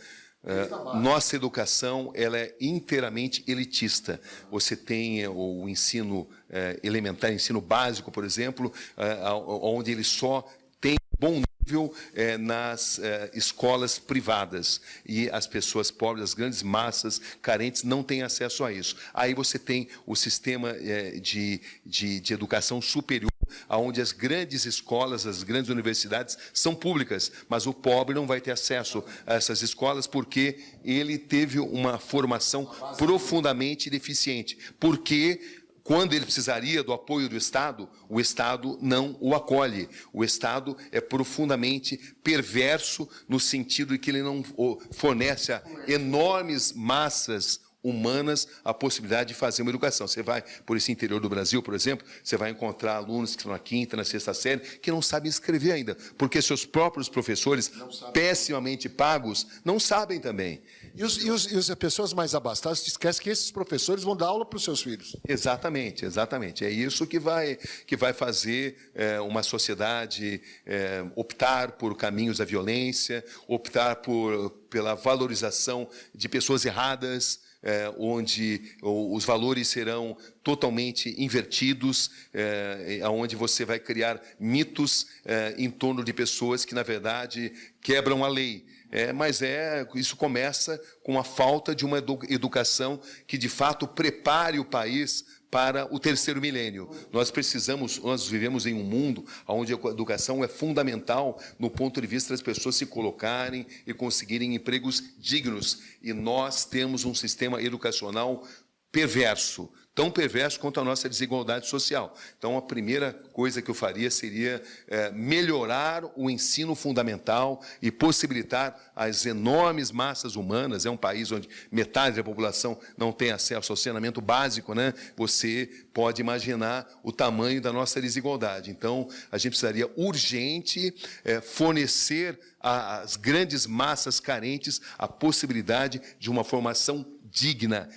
[SPEAKER 2] Nossa educação ela é inteiramente elitista. Você tem o ensino elementar, ensino básico, por exemplo, onde ele só tem bom nível nas escolas privadas. E as pessoas pobres, as grandes massas carentes, não têm acesso a isso. Aí você tem o sistema de educação superior, onde as grandes escolas, as grandes universidades são públicas, mas o pobre não vai ter acesso a essas escolas porque ele teve uma formação profundamente deficiente. Porque quando ele precisaria do apoio do Estado, o Estado não o acolhe. O Estado é profundamente perverso no sentido de que ele não fornece a enormes massas humanas a possibilidade de fazer uma educação. Você vai por esse interior do Brasil, por exemplo, você vai encontrar alunos que estão na quinta, na sexta série, que não sabem escrever ainda, porque seus próprios professores, pessimamente pagos, não sabem também.
[SPEAKER 1] E as pessoas mais abastadas esquecem que esses professores vão dar aula para os seus filhos.
[SPEAKER 2] Exatamente, exatamente. É isso que vai fazer uma sociedade optar por caminhos da violência, optar pela valorização de pessoas erradas, onde os valores serão totalmente invertidos, onde você vai criar mitos em torno de pessoas que, na verdade, quebram a lei. Mas isso começa com a falta de uma educação que, de fato, prepare o país para o terceiro milênio. Nós vivemos em um mundo onde a educação é fundamental no ponto de vista das pessoas se colocarem e conseguirem empregos dignos. E nós temos um sistema educacional perverso, tão perverso quanto a nossa desigualdade social. Então, a primeira coisa que eu faria seria melhorar o ensino fundamental e possibilitar as enormes massas humanas. É um país onde metade da população não tem acesso ao saneamento básico, né? Você pode imaginar o tamanho da nossa desigualdade. Então, a gente precisaria urgente fornecer às grandes massas carentes a possibilidade de uma formação digna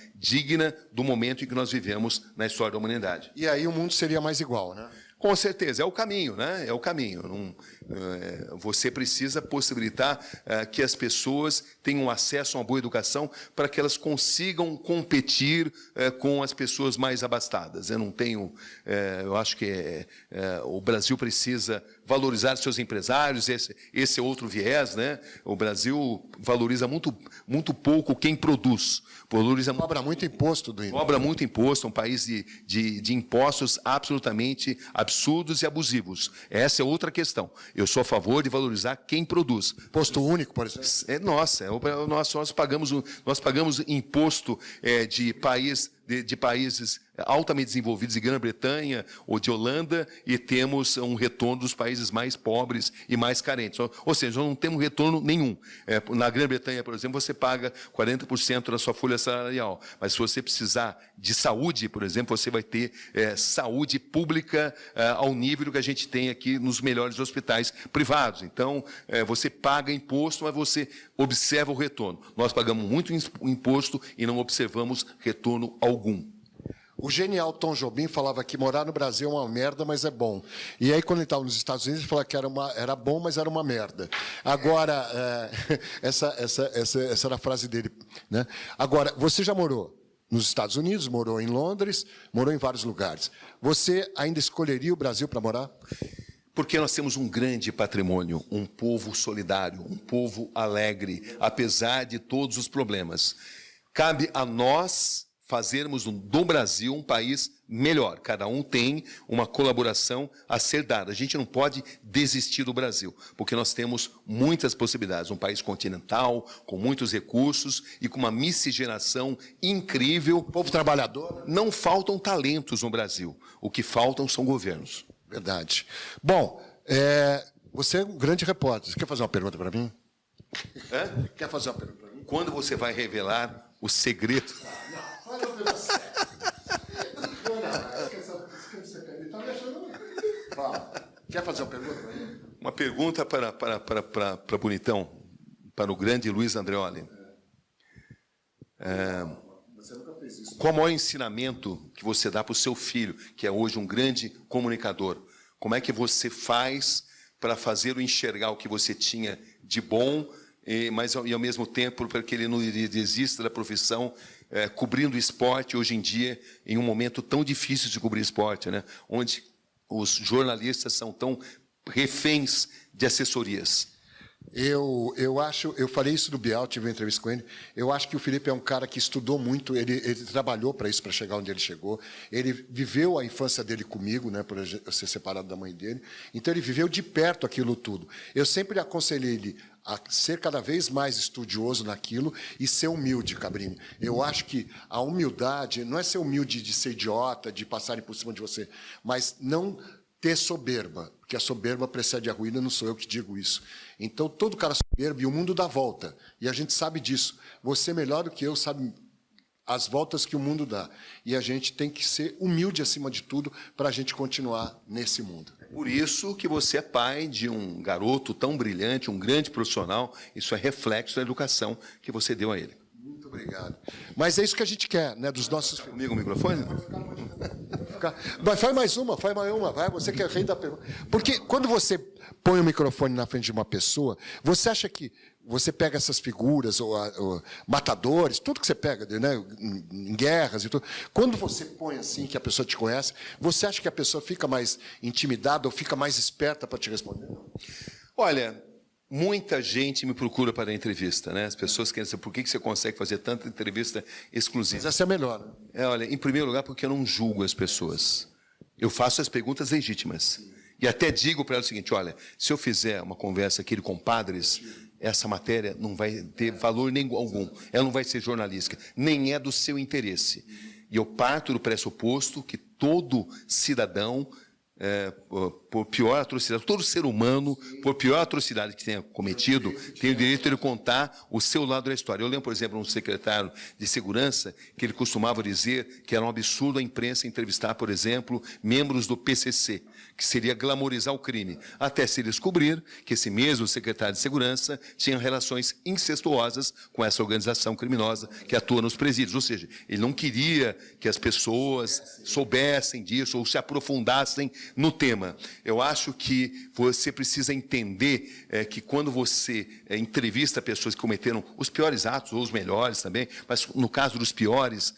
[SPEAKER 2] do momento em que nós vivemos na história da humanidade.
[SPEAKER 1] E aí o mundo seria mais igual, né?
[SPEAKER 2] Com certeza, é o caminho, né? É o caminho. Você precisa possibilitar que as pessoas tenham acesso a uma boa educação para que elas consigam competir com as pessoas mais abastadas. Eu acho que o Brasil precisa valorizar seus empresários, esse é outro viés, né? O Brasil valoriza muito pouco quem produz.
[SPEAKER 1] Cobra muito imposto do
[SPEAKER 2] Cobra muito imposto, é um país de impostos absolutamente absurdos e abusivos. Essa é outra questão. Eu sou a favor de valorizar quem produz.
[SPEAKER 1] Imposto único, por exemplo?
[SPEAKER 2] Nós pagamos imposto de países altamente desenvolvidos de Grã-Bretanha ou de Holanda e temos um retorno dos países mais pobres e mais carentes. Ou seja, nós não temos retorno nenhum. Na Grã-Bretanha, por exemplo, você paga 40% da sua folha salarial, mas se você precisar de saúde, por exemplo, você vai ter saúde pública ao nível que a gente tem aqui nos melhores hospitais privados. Então, você paga imposto, mas você observa o retorno. Nós pagamos muito imposto e não observamos retorno algum.
[SPEAKER 1] O genial Tom Jobim falava que morar no Brasil é uma merda, mas é bom. E aí, quando ele estava nos Estados Unidos, ele falava que era bom, mas era uma merda. Agora, essa era a frase dele, né? Agora, você já morou nos Estados Unidos, morou em Londres, morou em vários lugares. Você ainda escolheria o Brasil para morar?
[SPEAKER 2] Porque nós temos um grande patrimônio, um povo solidário, um povo alegre, apesar de todos os problemas. Cabe a nós fazermos do Brasil um país melhor. Cada um tem uma colaboração a ser dada. A gente não pode desistir do Brasil, porque nós temos muitas possibilidades. Um país continental, com muitos recursos e com uma miscigenação incrível.
[SPEAKER 1] Povo trabalhador.
[SPEAKER 2] Não faltam talentos no Brasil. O que faltam são governos.
[SPEAKER 1] Verdade. Bom, você é um grande repórter. Você quer fazer uma pergunta para mim? Quer fazer uma pergunta para mim?
[SPEAKER 2] Quando você vai revelar o segredo?
[SPEAKER 1] Fala uma pergunta séria. Fala. Quer fazer uma pergunta para mim?
[SPEAKER 2] Uma pergunta para Bonitão. para o grande Luiz Andreoli.
[SPEAKER 1] Você nunca fez isso.
[SPEAKER 2] Qual é o maior ensinamento que você dá para o seu filho, que é hoje um grande comunicador? Como é que você faz para fazê-lo enxergar o que você tinha de bom, mas ao mesmo tempo para que ele não desista da profissão, cobrindo esporte hoje em dia, em um momento tão difícil de cobrir esporte, né? Onde os jornalistas são tão reféns de assessorias?
[SPEAKER 1] Eu acho, eu falei isso do Bial, tive uma entrevista com ele. Eu acho que o Felipe é um cara que estudou muito, ele trabalhou para isso, para chegar onde ele chegou. Ele viveu a infância dele comigo, né, por eu ser separado da mãe dele. Então ele viveu de perto aquilo tudo. Eu sempre aconselhei ele a ser cada vez mais estudioso naquilo e ser humilde, Cabrini. Eu acho que a humildade não é ser humilde de ser idiota, de passarem por cima de você, mas não ter soberba, porque a soberba precede a ruína, não sou eu que digo isso. Então, todo cara soberbo, e o mundo dá volta, e a gente sabe disso. Você, melhor do que eu, sabe as voltas que o mundo dá. E a gente tem que ser humilde acima de tudo para a gente continuar nesse mundo.
[SPEAKER 2] Por isso que você é pai de um garoto tão brilhante, um grande profissional. Isso é reflexo da educação que você deu a ele.
[SPEAKER 1] Muito obrigado. Mas é isso que a gente quer, né, dos nossos filhos.
[SPEAKER 2] Comigo o microfone?
[SPEAKER 1] Mas faz mais uma, vai, você que é rei da pergunta. Porque quando você põe o microfone na frente de uma pessoa, você acha que você pega essas figuras, ou matadores, tudo que você pega, né, em guerras e tudo. Quando você põe assim, que a pessoa te conhece, você acha que a pessoa fica mais intimidada ou fica mais esperta para te responder?
[SPEAKER 2] Olha, muita gente me procura para a entrevista, né? As pessoas querem saber por que você consegue fazer tanta entrevista exclusiva.
[SPEAKER 1] Mas essa é a melhor, né?
[SPEAKER 2] Olha, em primeiro lugar, porque eu não julgo as pessoas. Eu faço as perguntas legítimas. E até digo para ela o seguinte, olha, se eu fizer uma conversa aqui de compadres, essa matéria não vai ter valor nenhum algum. Ela não vai ser jornalística, nem é do seu interesse. E eu parto do pressuposto que todo cidadão, por pior atrocidade, todo ser humano, por pior atrocidade que tenha cometido, tem o direito de contar o seu lado da história. Eu lembro, por exemplo, um secretário de segurança que ele costumava dizer que era um absurdo a imprensa entrevistar, por exemplo, membros do PCC, que seria glamorizar o crime, até se descobrir que esse mesmo secretário de segurança tinha relações incestuosas com essa organização criminosa que atua nos presídios. Ou seja, ele não queria que as pessoas soubessem disso ou se aprofundassem no tema. Eu acho que você precisa entender que quando você entrevista pessoas que cometeram os piores atos, ou os melhores também, mas no caso dos piores,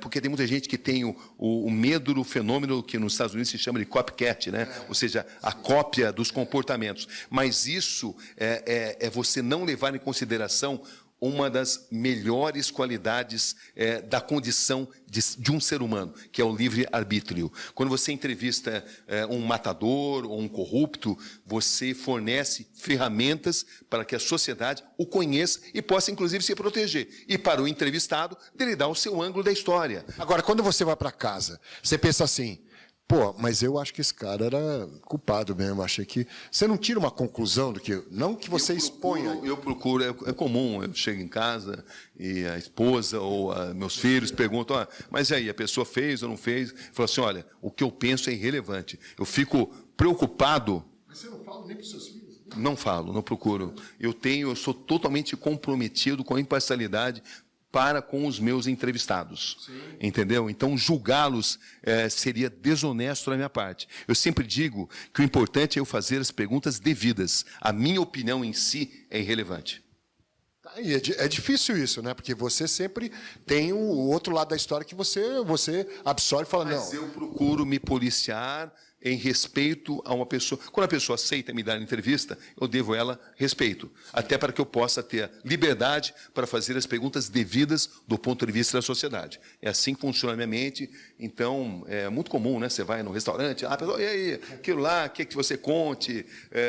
[SPEAKER 2] porque tem muita gente que tem o medo do fenômeno que nos Estados Unidos se chama de copycat, né? Ou seja, a cópia dos comportamentos. Mas isso é você não levar em consideração uma das melhores qualidades da condição de um ser humano, que é o livre-arbítrio. Quando você entrevista um matador ou um corrupto, você fornece ferramentas para que a sociedade o conheça e possa, inclusive, se proteger. E para o entrevistado, dele dar o seu ângulo da história.
[SPEAKER 1] Agora, quando você vai para casa, você pensa assim, pô, mas eu acho que esse cara era culpado mesmo. Achei que você não tira uma conclusão do que não que você exponha.
[SPEAKER 2] Eu procuro, é comum. Eu chego em casa e a esposa ou meus filhos perguntam: mas e aí, a pessoa fez ou não fez? Fala assim: olha, o que eu penso é irrelevante. Eu fico preocupado.
[SPEAKER 1] Mas você não fala nem para os seus filhos?
[SPEAKER 2] Não falo, não procuro. Eu sou totalmente comprometido com a imparcialidade para com os meus entrevistados. Sim. Entendeu? Então, julgá-los seria desonesto da minha parte. Eu sempre digo que o importante é eu fazer as perguntas devidas. A minha opinião em si é irrelevante.
[SPEAKER 1] E é difícil isso, né? Porque você sempre tem o outro lado da história que você absorve e fala,
[SPEAKER 2] Mas eu procuro me policiar em respeito a uma pessoa. Quando a pessoa aceita me dar entrevista, eu devo a ela respeito. Até para que eu possa ter liberdade para fazer as perguntas devidas do ponto de vista da sociedade. É assim que funciona a minha mente. Então, é muito comum, né? Você vai no restaurante, a pessoa, e aí, aquilo lá, quer que você conte?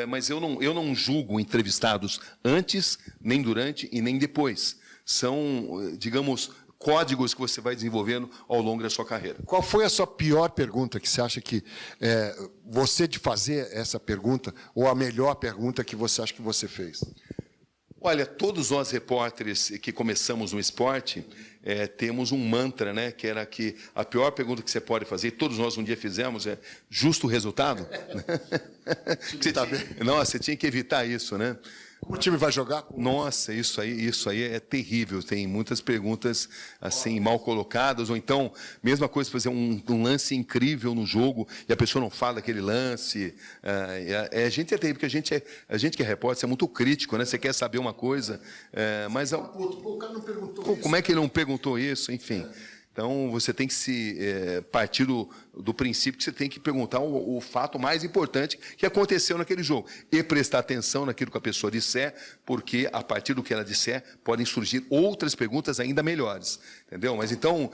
[SPEAKER 2] Mas eu não julgo entrevistados antes, nem durante e nem depois. São, digamos, códigos que você vai desenvolvendo ao longo da sua carreira.
[SPEAKER 1] Qual foi a sua pior pergunta que você acha que você de fazer essa pergunta, ou a melhor pergunta que você acha que você fez?
[SPEAKER 2] Olha, todos nós repórteres que começamos no esporte temos um mantra, né? Que era que a pior pergunta que você pode fazer, todos nós um dia fizemos, é justo resultado? Você tinha que evitar isso, né?
[SPEAKER 1] Como o time vai jogar?
[SPEAKER 2] Nossa, isso aí é terrível. Tem muitas perguntas assim mal colocadas, ou então, mesma coisa, fazer um lance incrível no jogo e a pessoa não fala daquele lance. A gente é terrível, porque a gente que é repórter é muito crítico, né? Você quer saber uma coisa, mas
[SPEAKER 1] O cara não perguntou isso.
[SPEAKER 2] como é que ele não perguntou isso? Enfim. Então, você tem que se partir do princípio que você tem que perguntar o fato mais importante que aconteceu naquele jogo. E prestar atenção naquilo que a pessoa disser, porque, a partir do que ela disser, podem surgir outras perguntas ainda melhores. Entendeu? Mas, então,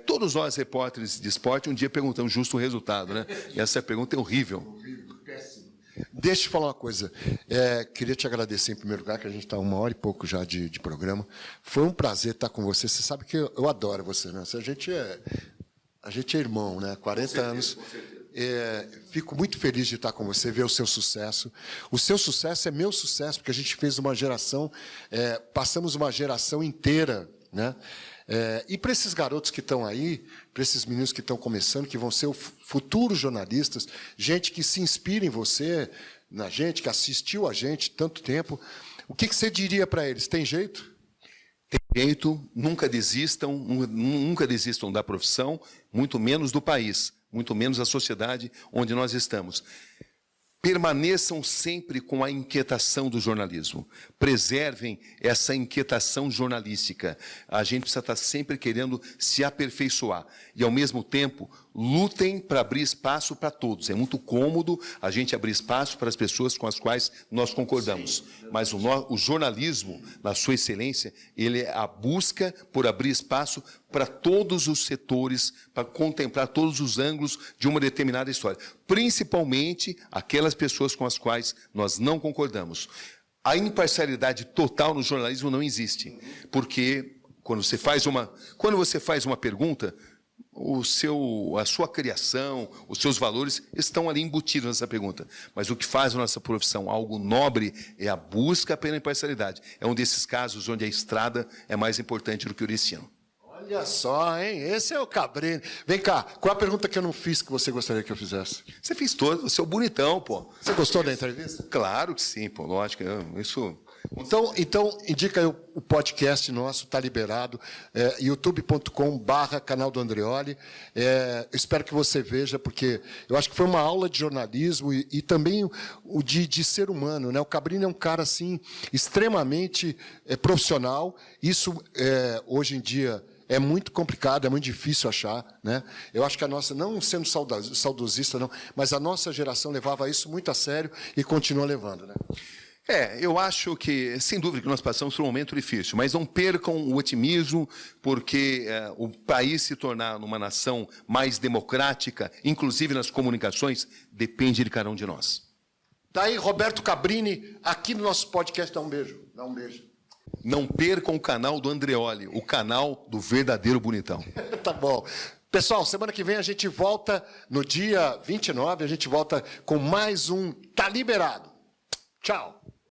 [SPEAKER 2] todos nós, repórteres de esporte, um dia perguntamos justo o resultado, né? E essa pergunta é horrível.
[SPEAKER 1] Péssimo. Deixa eu te falar uma coisa. Queria te agradecer em primeiro lugar, que a gente está 1h e pouco já de programa. Foi um prazer estar com você. Você sabe que eu adoro você, né? A gente é irmão, né? 40 anos.
[SPEAKER 2] Com certeza.
[SPEAKER 1] Fico muito feliz de estar com você, ver o seu sucesso. O seu sucesso é meu sucesso, porque a gente fez uma geração, passamos uma geração inteira, né? E para esses garotos que estão aí, para esses meninos que estão começando, que vão ser futuros jornalistas, gente que se inspira em você, na gente, que assistiu a gente tanto tempo, o que você diria para eles? Tem jeito?
[SPEAKER 2] Tem jeito, nunca desistam da profissão, muito menos do país, muito menos da sociedade onde nós estamos. Permaneçam sempre com a inquietação do jornalismo. Preservem essa inquietação jornalística. A gente precisa estar sempre querendo se aperfeiçoar. E, ao mesmo tempo, lutem para abrir espaço para todos. É muito cômodo a gente abrir espaço para as pessoas com as quais nós concordamos. Mas o jornalismo, na sua excelência, ele é a busca por abrir espaço para todos os setores, para contemplar todos os ângulos de uma determinada história. Principalmente aquelas pessoas com as quais nós não concordamos. A imparcialidade total no jornalismo não existe, porque quando você faz uma pergunta, a sua criação, os seus valores estão ali embutidos nessa pergunta. Mas o que faz a nossa profissão algo nobre é a busca pela imparcialidade. É um desses casos onde a estrada é mais importante do que o destino.
[SPEAKER 1] Olha só, hein? Esse é o Cabrini. Vem cá, qual a pergunta que eu não fiz que você gostaria que eu fizesse?
[SPEAKER 2] Você fez todas, você é o bonitão, pô.
[SPEAKER 1] Você gostou da entrevista?
[SPEAKER 2] Claro que sim, pô, lógico. Isso...
[SPEAKER 1] Então, indica aí o podcast nosso, está liberado, youtube.com/canal do Andreoli. Espero que você veja, porque eu acho que foi uma aula de jornalismo e também o de ser humano, né? O Cabrini é um cara assim, extremamente profissional. Isso, hoje em dia, é muito complicado, é muito difícil achar, né? Eu acho que a nossa, não sendo saudosista, não, mas a nossa geração levava isso muito a sério e continua levando, né?
[SPEAKER 2] Eu acho que, sem dúvida, que nós passamos por um momento difícil, mas não percam o otimismo, porque o país se tornar uma nação mais democrática, inclusive nas comunicações, depende de cada um de nós.
[SPEAKER 1] Daí, Roberto Cabrini, aqui no nosso podcast, dá um beijo. Dá um beijo.
[SPEAKER 2] Não percam o canal do Andreoli, o canal do verdadeiro bonitão.
[SPEAKER 1] Tá bom. Pessoal, semana que vem a gente volta, no dia 29, a gente volta com mais um Tá Liberado. Tchau.